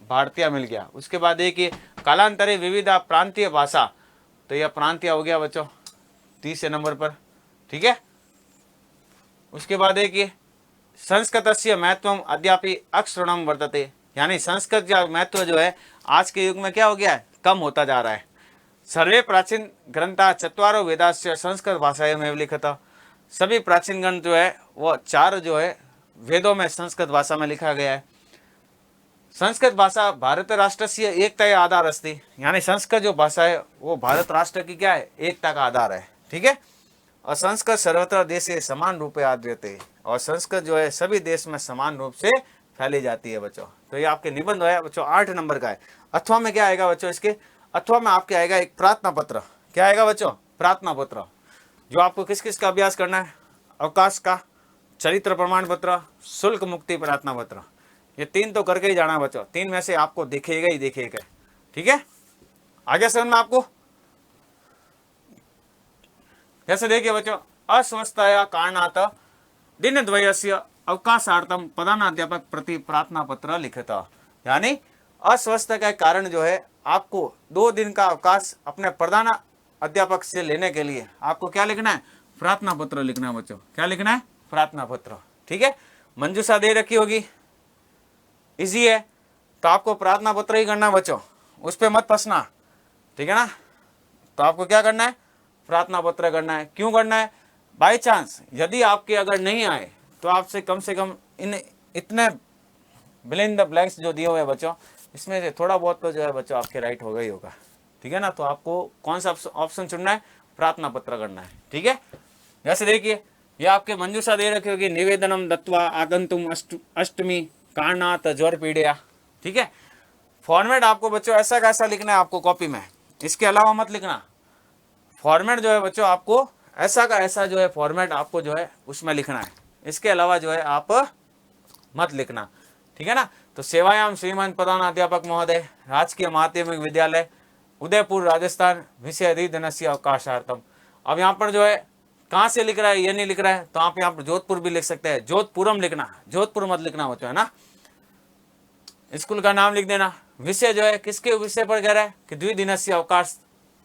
भारतीय मिल गया। उसके बाद देखिए कालांतरे विविधा प्रांतीय भाषा, तो यह प्रांतीय हो गया बच्चों 30 नंबर पर। ठीक है, उसके बाद देखिए संस्कृतस्य महत्वम अद्यापि अक्षुण्णं वर्तते, यानी संस्कृत का महत्व जो है आज के युग में क्या हो गया है, कम होता जा रहा है। सर्वे प्राचीन ग्रंथा चत्वारो वेदास्य संस्कृत भाषा में लिखित, सभी प्राचीन ग्रंथ जो है वो 4 जो है वेदों में संस्कृत भाषा में लिखा गया है। संस्कृत भाषा भारत राष्ट्र से एकता आधार अस्ति, यानी संस्कृत जो भाषा है वो भारत राष्ट्र की क्या है, एकता का आधार है। ठीक है, और संस्कृत सर्वत्र देश से समान रूप से आद्यते, और संस्कृत जो है सभी देश में समान रूप से फैली जाती है बच्चों। तो ये आपके निबंध है बच्चों 8 नंबर का है। अथवा में क्या आएगा बच्चों, इसके अथवा में आपके आएगा एक प्रार्थना पत्र। क्या आएगा बच्चों, प्रार्थना पत्र, जो आपको किस किस का अभ्यास करना है, अवकाश का, चरित्र प्रमाण पत्र, शुल्क मुक्ति प्रार्थना पत्र, ये 3 तो करके ही जाना है बच्चों। 3 में से आपको दिखेगा ही दिखेगा। ठीक है, आगे समझ में आपको? जैसे देखिए बच्चों, अस्वस्थताया कारणात् दिनद्वयस्य अवकाशार्थम प्रधानाध्यापक प्रति प्रार्थना पत्र लिखिता। यानी अस्वस्थता का कारण जो है आपको 2 दिन का अवकाश अपने प्रधान अध्यापक से लेने के लिए आपको क्या लिखना है? प्रार्थना पत्र लिखना है बच्चों। क्या लिखना है? प्रार्थना पत्र। ठीक है, मंजूषा दे रखी होगी, इजी है, तो आपको प्रार्थना पत्र ही करना है बच्चों, उस पर मत फंसना। ठीक है ना? तो आपको क्या करना है? प्रार्थना पत्र करना है। क्यों करना है? बाई चांस यदि आपके अगर नहीं आए तो आपसे कम से कम इन इतने बिलिंग द ब्लैंक्स जो दिए हुए हैं बच्चों, इसमें से थोड़ा बहुत तो जो है बच्चों आपके राइट होगा ही होगा। ठीक है ना? तो आपको कौन सा ऑप्शन चुनना है? प्रार्थना पत्र करना है। ठीक है, जैसे देखिए ये आपके मंजूषा दे रखी होगी, निवेदनम दत्वा आगंतुम अष्टमी कारणात् ज्वर पीड़या। ठीक है, फॉर्मेट आपको बच्चों ऐसा कैसा लिखना है आपको कॉपी में, इसके अलावा मत लिखना। फॉर्मेट जो है बच्चों आपको ऐसा का ऐसा जो है फॉर्मेट आपको जो है उसमें लिखना है, इसके अलावा जो है आप मत लिखना। ठीक है ना? तो सेवायाम श्रीमान प्रधान अध्यापक महोदय, राजकीय माध्यमिक विद्यालय उदयपुर राजस्थान, विषय अधिधनस्य अवकाशार्थम। अब यहाँ पर जो है कहाँ से लिख रहा है ये नहीं लिख रहा है, तो आप यहाँ पर जोधपुर भी लिख सकते हैं, जोधपुरम लिखना, जोधपुर मत लिखना बच्चों, है ना? स्कूल का नाम लिख देना। विषय जो है किसके विषय पर कह रहा है कि द्विदिनस्य अवकाश,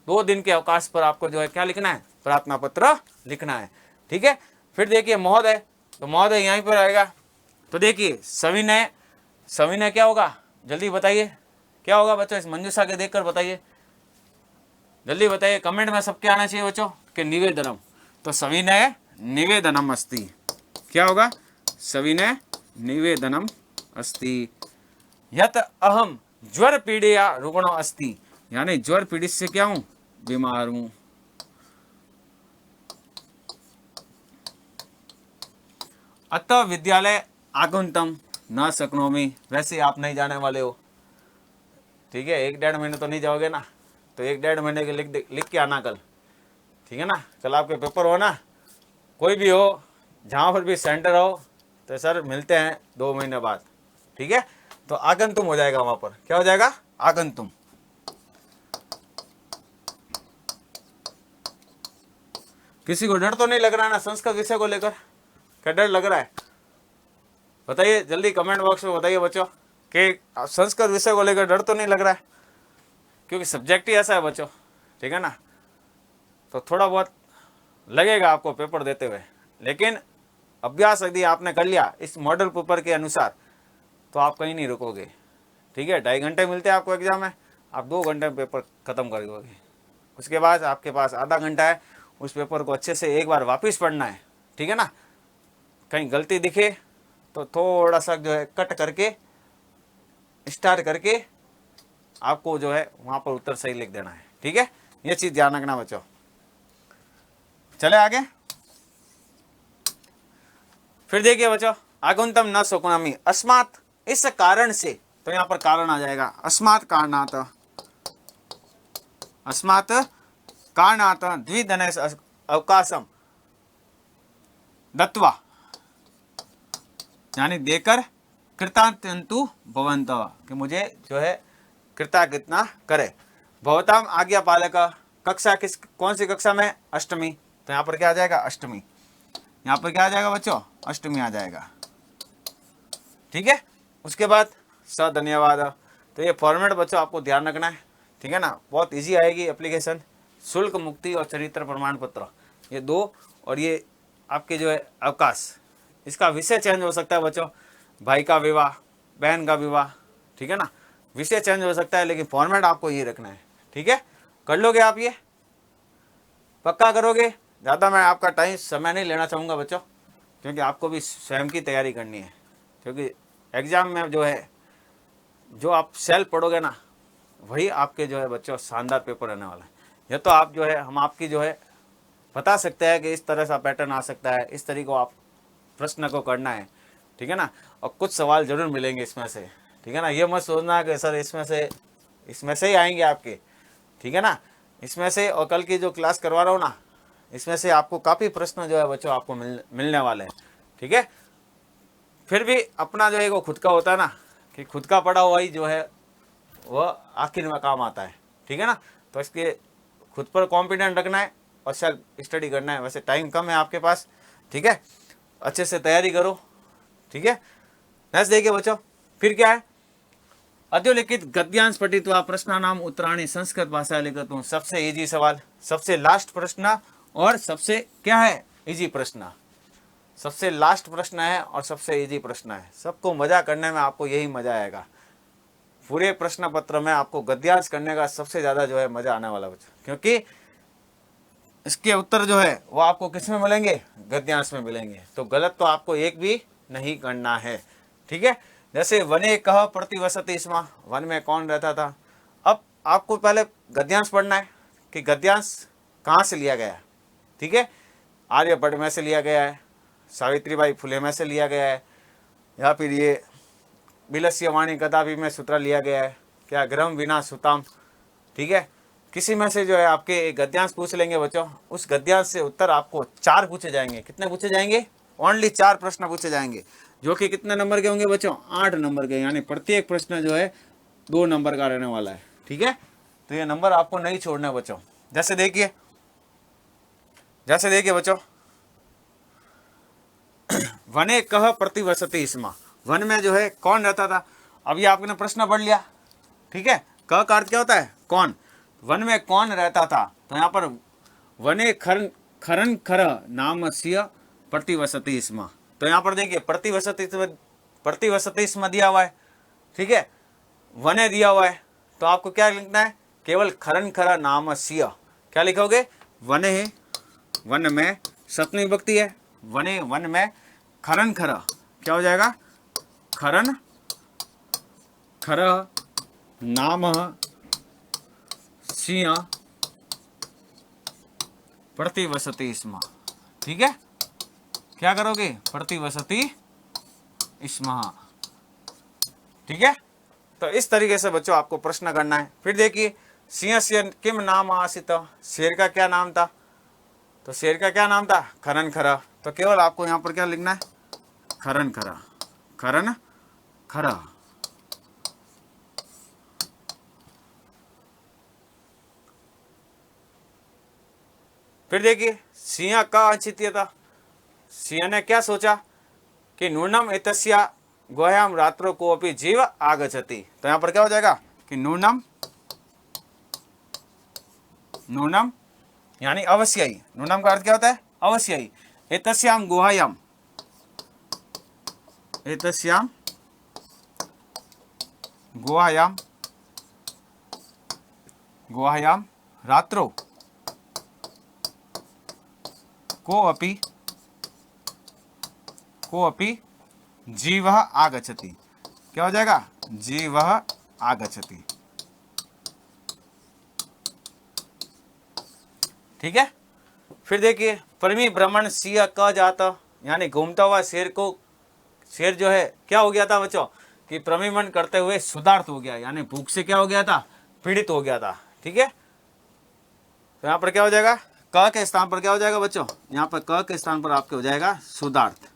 2 दिन के अवकाश पर आपको जो है क्या लिखना है? प्रार्थना पत्र लिखना है। ठीक है, फिर देखिए महोदय, तो महोदय यहीं पर आएगा। तो देखिए सविनय, सविनय क्या होगा जल्दी बताइए, क्या होगा बच्चों? इस मंजूषा के देखकर बताइए, जल्दी बताइए, कमेंट में सबके आना चाहिए बच्चों कि निवेदनम। तो सविनय निवेदनम अस्ति, क्या होगा? सविनय निवेदनम अस्ति यत अहम ज्वर पीड़या रुग्णो अस्ति, यानी ज्वर पीड़ित से क्या हूं? बीमार हूं। अतः विद्यालय आगंतुम न शक्नोमि, वैसे आप नहीं जाने वाले हो। ठीक है, 1-1.5 महीने तो नहीं जाओगे ना, तो 1-1.5 महीने के लिख के आना कल। ठीक है ना? कल आपके पेपर हो ना, कोई भी हो, जहाँ पर भी सेंटर हो, तो सर मिलते हैं 2 महीने बाद। ठीक है, तो आगंतुम हो जाएगा वहां पर, क्या हो जाएगा? आगंतुम। किसी को डर तो नहीं लग रहा है ना संस्कृत विषय को लेकर? क्या डर लग रहा है? बताइए जल्दी कमेंट बॉक्स में बताइए बच्चों कि संस्कृत विषय को लेकर डर तो नहीं लग रहा है, क्योंकि सब्जेक्ट ही ऐसा है बच्चों। ठीक है ना? तो थोड़ा बहुत लगेगा आपको पेपर देते हुए, लेकिन अभ्यास यदि आपने कर लिया इस मॉडल पेपर के अनुसार तो आप कहीं नहीं रुकोगे। ठीक है, 2.5 घंटे मिलते हैं आपको एग्जाम में, आप 2 घंटे में पेपर खत्म कर दोगे। उसके बाद आपके पास आधा घंटा है, उस पेपर को अच्छे से एक बार वापस पढ़ना है। ठीक है ना? कहीं गलती दिखे तो थोड़ा सा जो है कट करके स्टार करके आपको जो है वहां पर उत्तर सही लिख देना है। ठीक है, ये चीज ध्यान रखना बच्चों। चले आगे, फिर देखिए बच्चों, आगंतुम न शक्नोमि अस्मात्, इस कारण से, तो यहां पर कारण आ जाएगा अस्मात् कारणात्, अस्मात् कारणात् द्विदिनस्य अवकाशम दत्वा, यानी देकर कृतांतु भवन्तः, कि मुझे जो है कृतज्ञता करे। भवताम आज्ञा पालक, कक्षा किस कौन सी कक्षा में? अष्टमी। तो यहाँ पर क्या आ जाएगा? अष्टमी। यहाँ पर क्या आ जाएगा बच्चों? अष्टमी आ जाएगा। ठीक है, उसके बाद स धन्यवाद। तो ये फॉर्मेट बच्चों आपको ध्यान रखना है। ठीक है ना? बहुत इजी आएगी एप्लीकेशन। शुल्क मुक्ति और चरित्र प्रमाण पत्र, ये 2, और ये आपके जो है अवकाश, इसका विषय चेंज हो सकता है बच्चों, भाई का विवाह, बहन का विवाह। ठीक है ना? विषय चेंज हो सकता है, लेकिन फॉर्मेट आपको ये रखना है। ठीक है, कर लोगे आप? ये पक्का करोगे? ज़्यादा मैं आपका टाइम समय नहीं लेना चाहूँगा बच्चों, क्योंकि आपको भी स्वयं की तैयारी करनी है। क्योंकि एग्ज़ाम में जो है जो आप सेल्फ पढ़ोगे ना, वही आपके जो है बच्चों शानदार पेपर रहने वाला है। ये तो आप जो है हम आपकी जो है बता सकते हैं कि इस तरह सा पैटर्न आ सकता है, इस तरीके को आप प्रश्न को करना है। ठीक है ना? और कुछ सवाल जरूर मिलेंगे इसमें से। ठीक है ना? ये मत सोचना कि सर इसमें से ही आएंगे आपके। ठीक है ना? इसमें से, और कल की जो क्लास करवा रहा हूँ ना, इसमें से आपको काफ़ी प्रश्न जो है बच्चों आपको मिलने वाले हैं। ठीक है, फिर भी अपना जो है वो खुद का होता है ना, कि खुद का पढ़ा हुआ ही जो है वह आखिर में काम आता है। ठीक है ना। तो इसके खुद पर कॉन्फिडेंट रखना है और सेल्फ स्टडी करना है। वैसे टाइम कम है आपके पास, ठीक है, अच्छे से तैयारी करो, ठीक है। नेक्स्ट देखिए बच्चों, फिर क्या है, अधोलिखित गद्यांश पठित्वा प्रश्नानाम उत्तराणि संस्कृत भाषा लिखितुः। सबसे इजी सवाल, सबसे लास्ट प्रश्न और सबसे क्या है इजी प्रश्न, सबसे लास्ट प्रश्न है और सबसे इजी प्रश्न है। सबको मजा करने में आपको यही मजा आएगा। पूरे प्रश्न पत्र में आपको गद्यांश करने का सबसे ज्यादा जो है मजा आने वाला बच्चों, क्योंकि इसके उत्तर जो है वो आपको किस में मिलेंगे, गद्यांश में मिलेंगे। तो गलत तो आपको एक भी नहीं करना है, ठीक है। जैसे वने कह प्रतिवसति स्म, वन में कौन रहता था। अब आपको पहले गद्यांश पढ़ना है कि गद्यांश कहाँ से लिया गया है, ठीक है। आर्यभट्ट में से लिया गया है, सावित्रीबाई फुले में से लिया गया है, या फिर ये बिलस्य वाणी कदापि में सूत्र लिया गया है, क्या ग्रम विना सुताम, ठीक है। किसी में से जो है आपके गद्यांश पूछ लेंगे बच्चों, उस गद्यांश से उत्तर आपको 4 पूछे जाएंगे। कितने पूछे जाएंगे, ओनली 4 प्रश्न पूछे जाएंगे, जो कि कितने नंबर के होंगे बच्चों, 8 नंबर के, यानी प्रत्येक प्रश्न जो है 2 नंबर का रहने वाला है, ठीक है। तो ये नंबर आपको नहीं छोड़ना बच्चों। जैसे देखिए बच्चों, वने कह प्रतिवसति स्म, वन में जो है कौन रहता था। अभी आपने प्रश्न पढ़ लिया, ठीक है। क का अर्थ क्या होता है, कौन, वन में कौन रहता था। तो यहाँ पर वने खरन खर नामस्य प्रतिवसति स्म, तो यहाँ पर देखिए प्रतिवसति स्म दिया हुआ है, ठीक है, वने दिया हुआ है। तो आपको क्या लिखना है, केवल खरन खरा नामस्य, क्या लिखोगे, वने, वन में सप्तमी विभक्ति है, वने वन में, खरन खरा क्या हो जाएगा, खरन खर नाम सिंह प्रतिवसति स्म, ठीक है। क्या करोगे, प्रतिवसति स्म, ठीक है। तो इस तरीके से बच्चों आपको प्रश्न करना है। फिर देखिए, सिंहस्य किम नाम आसीत, शेर का क्या नाम था। तो शेर का क्या नाम था, खरन खरा। तो केवल आपको यहाँ पर क्या लिखना है, खरन खरा, खरन खरा। फिर देखिए, सिंह का औचित्य था, सिंह ने क्या सोचा कि नूनम एतस्या गुहायाम रात्रो को अपनी जीव आगच्छति। तो यहाँ पर क्या हो जाएगा कि नूनम, नूनम यानी अवश्य ही, नूनम का अर्थ क्या होता है, अवश्य ही। एतस्याम गुहायाम, एतस्याम गुहायाम, गुहायाम रात्रो को अपि जीवः आगच्छति। क्या हो जाएगा, जीवः आगच्छति, ठीक है। फिर देखिए, परमी भ्रमण सिंह क जाता, यानी घूमता हुआ शेर को, शेर जो है क्या हो गया था बच्चों, कि प्रमिमन करते हुए सुधार्थ हो गया, यानी भूख से क्या हो गया था, पीड़ित हो गया था, ठीक है। तो यहाँ पर क्या हो जाएगा, क के स्थान पर क्या हो जाएगा बच्चों, यहाँ पर क के स्थान पर आपके हो जाएगा सुधार्थ।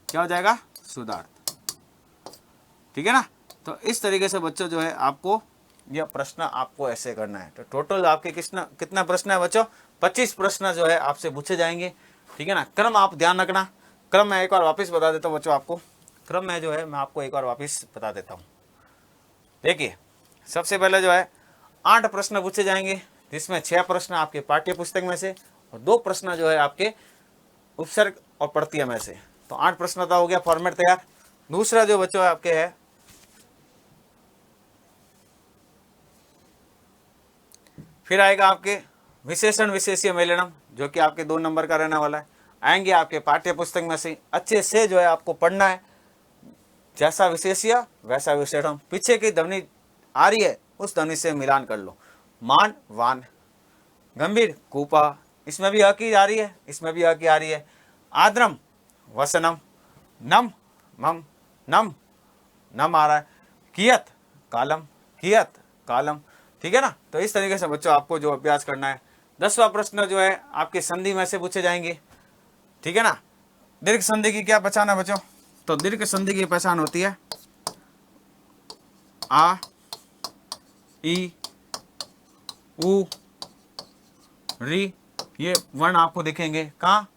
क्या हो जाएगा, सुधार्थ, ठीक है ना। तो इस तरीके से बच्चों जो है आपको यह प्रश्न आपको ऐसे करना है। तो टोटल आपके कितना प्रश्न है बच्चों, 25 प्रश्न जो है आपसे पूछे जाएंगे, ठीक है ना। क्रम आप ध्यान रखना, क्रम मैं एक बार वापस बता देता हूँ बच्चों आपको, क्रम में जो है मैं आपको एक बार वापस बता देता हूँ। देखिए, सबसे पहले जो है 8 प्रश्न पूछे जाएंगे, जिसमें 6 प्रश्न आपके पाठ्य पुस्तक में से और 2 प्रश्न जो है आपके उपसर्ग और प्रत्यय में से। तो 8 प्रश्न का हो गया फॉर्मेट तैयार। दूसरा जो बच्चों आपके है, फिर आएगा आपके विशेषण विशेषीय मेलनम, जो कि आपके 2 नंबर का रहने वाला है। आएंगे आपके पाठ्य पुस्तक में से, अच्छे से जो है आपको पढ़ना है, जैसा विशेषीय वैसा विशेषण। पीछे की ध्वनि आ रही है उस ध्वनि से मिलान कर लो। मान वान, गंभीर कूपा, इसमें भी अ की आ रही है, इसमें भी अ की आ रही है। आद्रम वसनम, नम मम, नम नम आ रहा है। कियत कालम, कियत कालम, ठीक है ना। तो इस तरीके से बच्चों आपको जो अभ्यास करना है। 10वां प्रश्न जो है आपके संधि में से पूछे जाएंगे, ठीक है ना। दीर्घ संधि की क्या पहचान है बच्चों, तो दीर्घ संधि की पहचान होती है आ, ई, उ, री, ये वर्ण आपको दिखेंगे कहाँ?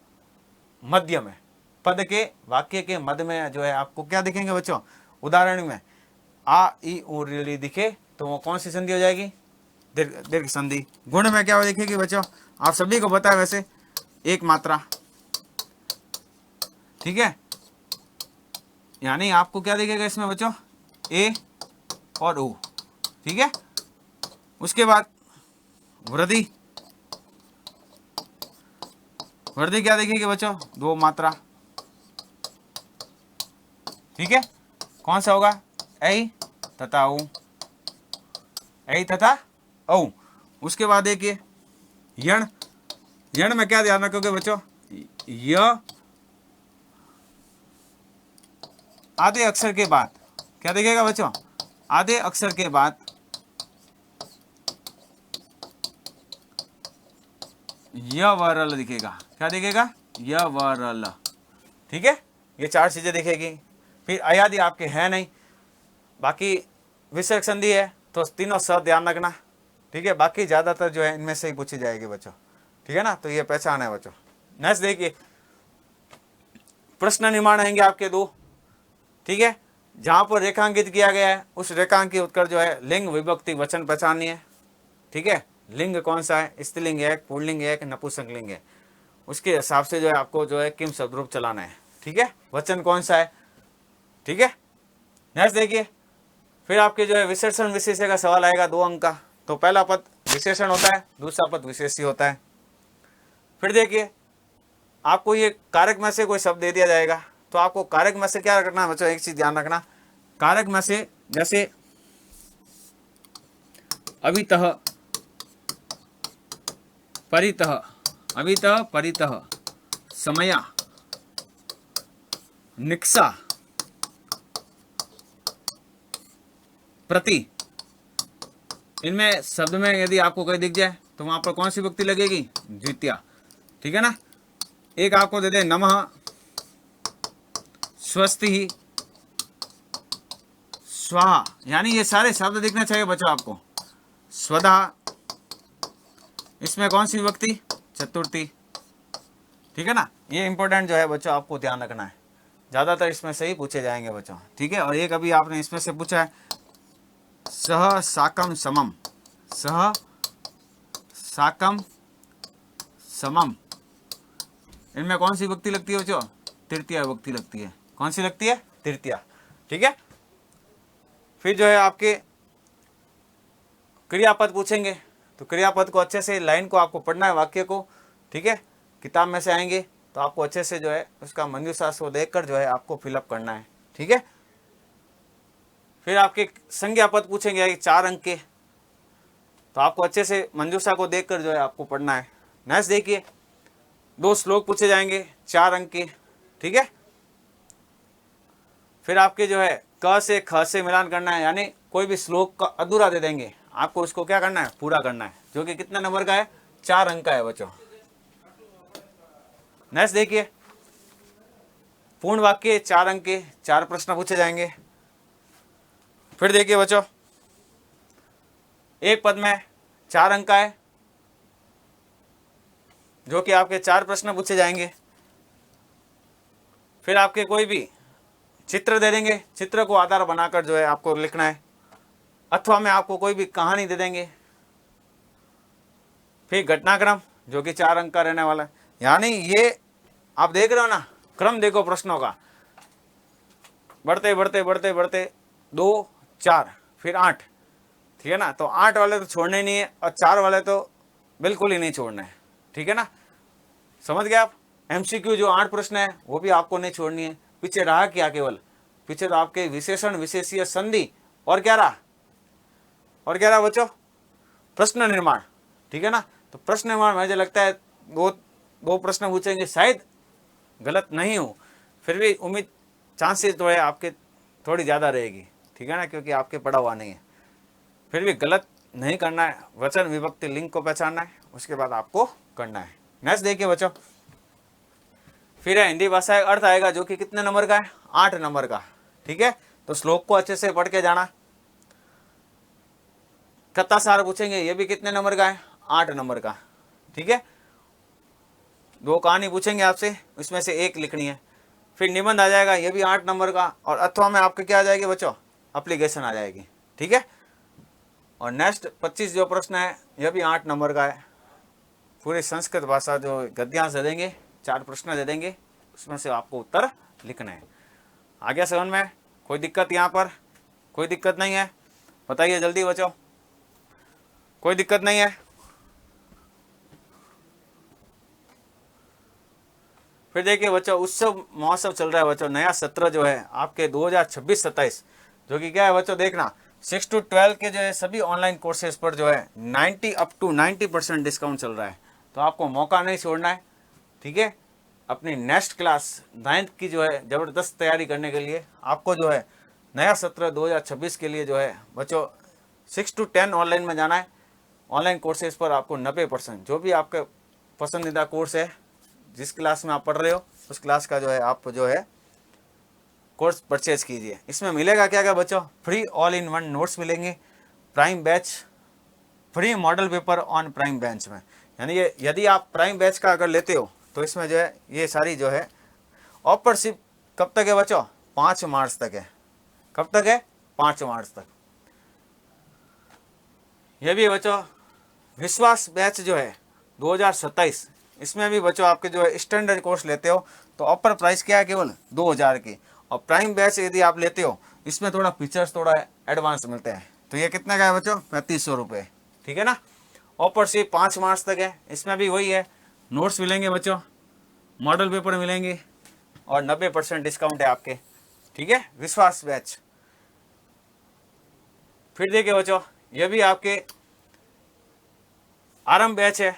मध्य में, पद के वाक्य के मध्य में जो है आपको क्या दिखेंगे बच्चों? उदाहरण में आ ई उ री दिखे तो वो कौन सी संधि हो जाएगी? दीर्घ संधि। गुण में क्या दिखेगी बच्चों? आप सभी को पता है वैसे, एक मात्रा, ठीक है, यानी आपको क्या दिखेगा इसमें बच्चों? ए और उ, ठीक है। उसके बाद वृद्धि, वृद्धि क्या दिखेगी बच्चों? दो मात्रा, ठीक है। कौन सा होगा? ऐ तथा उ, ऐ तथा औ। उसके बाद देखिए यण, यण में क्या ध्यान रखोगे बच्चों? य आधे अक्षर के बाद क्या दिखेगा बच्चों? आधे अक्षर के बाद य व र दिखेगा। क्या दिखेगा? य व र, ठीक है। ये चार चीजें दिखेगी। फिर अयादि आपके है नहीं, बाकी विसर्ग संधि है तो तीनों स ध्यान रखना, ठीक है। बाकी ज्यादातर जो है इनमें से ही पूछी जाएगी बच्चों, ठीक है ना। तो ये पहचान है बच्चों। नेक्स्ट देखिए, प्रश्न निर्माण आएंगे आपके दो, ठीक है। जहां पर रेखांकित किया गया है उस रेखांकित उत्तर जो है लिंग विभक्ति वचन पहचाननी है, ठीक है। लिंग कौन सा है? स्त्रीलिंग है, पुल्लिंग है कि नपुंसकलिंग है, उसके हिसाब से जो है आपको जो है किम शब्द रूप चलाना है, ठीक है। वचन कौन सा है, ठीक है। नेक्स्ट देखिए, फिर आपके जो है विशेषण विशेष्य का सवाल आएगा 2 अंक का। तो पहला पद विशेषण होता है, दूसरा पद विशेष्य होता है। फिर देखिए आपको ये कारक में से कोई शब्द दे दिया जाएगा, तो आपको कारक में से क्या रखना है बच्चों? एक चीज ध्यान रखना, कारक में से जैसे अभितः, परितः, अभितः परितः, समया, निक्सा, प्रति, इनमें शब्द में यदि आपको कहीं दिख जाए तो वहां पर कौन सी विभक्ति लगेगी? द्वितीया, ठीक है ना। एक आपको दे दे नमः, स्वस्ति, स्वाहा, यानी ये सारे शब्द दिखने चाहिए बच्चों आपको। स्वधा, इसमें कौन सी विभक्ति? चतुर्थी, ठीक है ना। ये इंपॉर्टेंट जो है बच्चों आपको ध्यान रखना है, ज्यादातर इसमें से ही पूछे जाएंगे बच्चों, ठीक है। और एक अभी आपने इसमें से पूछा है सह साकम समम, सह साकम समम, इनमें कौन सी विभक्ति लगती है बच्चों? तृतीया विभक्ति लगती है। कौन सी लगती है? तृतीया, ठीक है। फिर जो है आपके क्रियापद पूछेंगे, तो क्रियापद को अच्छे से लाइन को आपको पढ़ना है, वाक्य को, ठीक है। किताब में से आएंगे तो आपको अच्छे से जो है उसका मंजूषा को देखकर जो है आपको फिलअप करना है, ठीक है। फिर आपके संज्ञा पद पूछेंगे 4 अंक के, तो आपको अच्छे से मंजूषा को देखकर जो है आपको पढ़ना है। नेक्स्ट देखिए 2 श्लोक पूछे जाएंगे 4 अंक के, ठीक है। फिर आपके जो है क से ख से मिलान करना है, यानी कोई भी श्लोक का अधूरा दे देंगे, आपको उसको क्या करना है? पूरा करना है, जो कि कितना नंबर का है? 4 अंक का है बच्चों। नेक्स्ट देखिए पूर्ण वाक्य 4 अंक के 4 प्रश्न पूछे जाएंगे। फिर देखिए बच्चों एक पद में 4 अंक का है, जो कि आपके 4 प्रश्न पूछे जाएंगे। फिर आपके कोई भी चित्र दे देंगे, चित्र को आधार बनाकर जो है आपको लिखना है, अथवा में आपको कोई भी कहानी दे देंगे। फिर घटनाक्रम जो कि 4 अंक का रहने वाला है, यानी ये आप देख रहे हो ना, क्रम देखो प्रश्नों का, बढ़ते बढ़ते बढ़ते बढ़ते 2 4 फिर 8, ठीक है ना। तो 8 वाले तो छोड़ने ही नहीं है और 4 वाले तो बिल्कुल ही नहीं छोड़ना है, ठीक है ना। समझ गए आप। एमसीक्यू जो 8 प्रश्न है वो भी आपको नहीं छोड़नी है। पीछे रहा क्या? केवल पीछे तो आपके विशेषण विशेषीय संधि और क्या रहा? और क्या रहा बच्चों? प्रश्न निर्माण, ठीक है ना। तो प्रश्न निर्माण मुझे लगता है दो प्रश्न पूछेंगे, शायद गलत नहीं हो, फिर भी उम्मीद चांसेस तो है आपके थोड़ी ज़्यादा रहेगी, ठीक है ना, क्योंकि आपके पढ़ा हुआ नहीं है। फिर भी गलत नहीं करना है, वचन विभक्ति लिंग को पहचानना है, उसके बाद आपको करना है। नेक्स्ट देखिए बच्चों, फिर है हिंदी भाषा का अर्थ आएगा, जो कि कितने नंबर का है? 8 नंबर का, ठीक है। तो श्लोक को अच्छे से पढ़ के जाना। कथा सार पूछेंगे, ये भी कितने नंबर का है, 8 नंबर का। ठीक है, 2 कहानी पूछेंगे आपसे, इसमें से एक लिखनी है। फिर निबंध आ जाएगा, ये भी 8 नंबर का। और अथवा में आपके क्या आ जाएगी बच्चों, एप्लीकेशन आ जाएगी। ठीक है, और नेक्स्ट 25 जो प्रश्न है यह भी 8 नंबर का है। पूरी संस्कृत भाषा जो गद्यांश दे देंगे, 4 प्रश्न दे देंगे, उसमें से आपको उत्तर लिखना है। आ गया समझ में? कोई दिक्कत यहाँ पर? कोई दिक्कत नहीं है? बताइए जल्दी बच्चों, कोई दिक्कत नहीं है? फिर देखिए बच्चों, उत्सव महोत्सव चल रहा है बच्चों, नया सत्र जो है आपके 2026-27, जो कि क्या है बच्चों, देखना 6 to 12 के जो है सभी ऑनलाइन कोर्सेज पर जो है 90% डिस्काउंट चल रहा है। तो आपको मौका नहीं छोड़ना है। ठीक है, अपनी नेक्स्ट क्लास 9th की जो है ज़बरदस्त तैयारी करने के लिए आपको जो है नया सत्र 2026 के लिए जो है बच्चों 6 to 10 ऑनलाइन में जाना है। ऑनलाइन कोर्सेज पर आपको 90%, जो भी आपका पसंदीदा कोर्स है, जिस क्लास में आप पढ़ रहे हो उस क्लास का जो है आप जो है कोर्स परचेज कीजिए। इसमें मिलेगा क्या क्या बच्चों, free all in one notes मिलेंगे, prime batch, free model paper on prime bench में। यानी ये यदि आप प्राइम बैच का अगर लेते हो तो इसमें जो है ये सारी जो है ऑफर सिर्फ कब तक है बच्चों, 5 मार्च तक है। कब तक है, 5 मार्च तक। ये भी बच्चों विश्वास बैच जो है 2027, इसमें भी बच्चों आपके जो है स्टैंडर्ड कोर्स लेते हो तो ऑफर प्राइस क्या है, केवल 2000 की। और प्राइम बैच यदि आप लेते हो इसमें थोड़ा फीचर्स थोड़ा एडवांस मिलते हैं। तो ये कितने का है बच्चों, 3500 रुपये। ठीक है ना, ऑफर सिर्फ 5 मार्च तक है। इसमें भी वही है, नोट्स मिलेंगे बच्चों, मॉडल पेपर मिलेंगे और 90% डिस्काउंट है आपके। ठीक है, विश्वास बैच। फिर देखिए बच्चों, ये भी आपके आरंभ बैच है,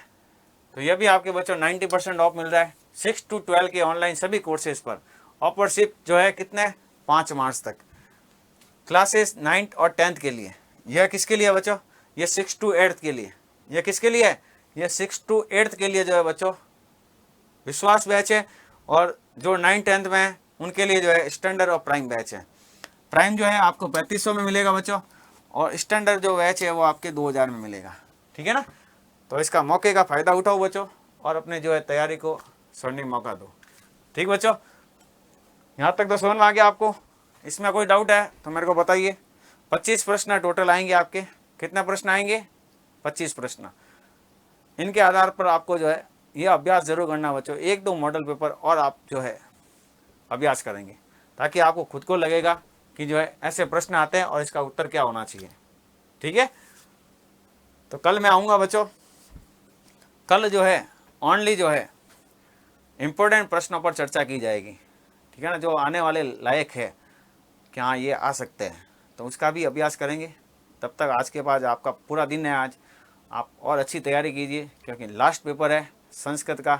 तो यह भी आपके बच्चों 90% ऑफ मिल रहा है 6 to 12 के ऑनलाइन सभी कोर्सेज पर। ऑफर सिर्फ जो है कितने, 5 मार्च तक। क्लासेस 9th और 10th के लिए। यह किसके लिए है बच्चों, ये 6 to 8 के लिए। यह किसके लिए है, यह 6 to 8 के लिए जो है बच्चों विश्वास बैच है। और जो 9th 10th में है उनके लिए जो है स्टैंडर्ड और प्राइम बैच है। प्राइम जो है आपको 3500 में मिलेगा बच्चों, और स्टैंडर्ड जो बैच है वो आपके 2000 में मिलेगा। ठीक है ना, तो इसका मौके का फ़ायदा उठाओ बच्चों और अपने जो है तैयारी को स्वर्णिम मौका दो। ठीक बच्चों, यहाँ तक तो समझ में आ गया आपको? इसमें कोई डाउट है तो मेरे को बताइए। 25 प्रश्न टोटल आएंगे आपके। कितने प्रश्न आएंगे, 25 प्रश्न। इनके आधार पर आपको जो है ये अभ्यास जरूर करना बच्चों, 1-2 मॉडल पेपर और आप जो है अभ्यास करेंगे, ताकि आपको खुद को लगेगा कि जो है ऐसे प्रश्न आते हैं और इसका उत्तर क्या होना चाहिए। ठीक है, तो कल मैं आऊँगा बच्चों। कल जो है ओनली जो है इम्पोर्टेंट प्रश्नों पर चर्चा की जाएगी। ठीक है ना, जो आने वाले लायक है कि हाँ ये आ सकते हैं, तो उसका भी अभ्यास करेंगे। तब तक आज के बाद आपका पूरा दिन है, आज आप और अच्छी तैयारी कीजिए, क्योंकि लास्ट पेपर है संस्कृत का,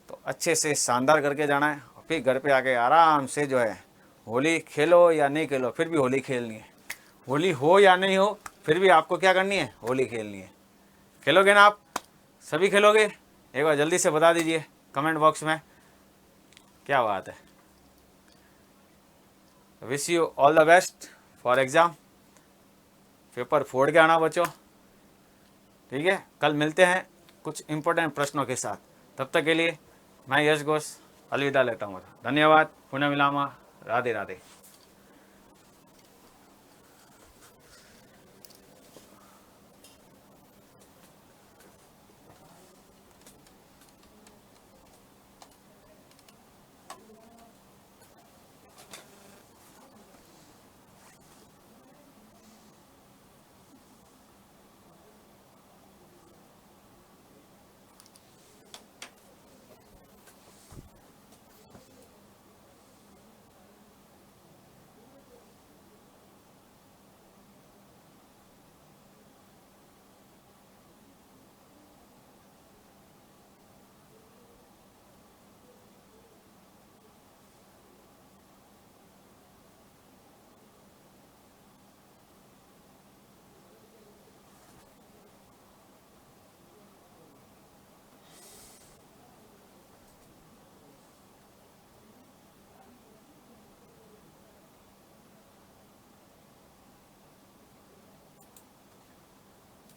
तो अच्छे से शानदार करके जाना है। और फिर घर पे आके आराम से जो है होली खेलो या नहीं खेलो, फिर भी होली खेलनी है। होली हो या नहीं हो, फिर भी आपको क्या करनी है, होली खेलनी है। खेलोगे ना आप, सभी खेलोगे? एक बार जल्दी से बता दीजिए कमेंट बॉक्स में। क्या बात है। Wish you all the best for exam. Paper फोड़ के आना बच्चों। ठीक है, कल मिलते हैं कुछ इंपॉर्टेंट प्रश्नों के साथ। तब तक के लिए मैं यश घोष अलविदा लेता हूँ। धन्यवाद, पुनः मिलामा, राधे राधे।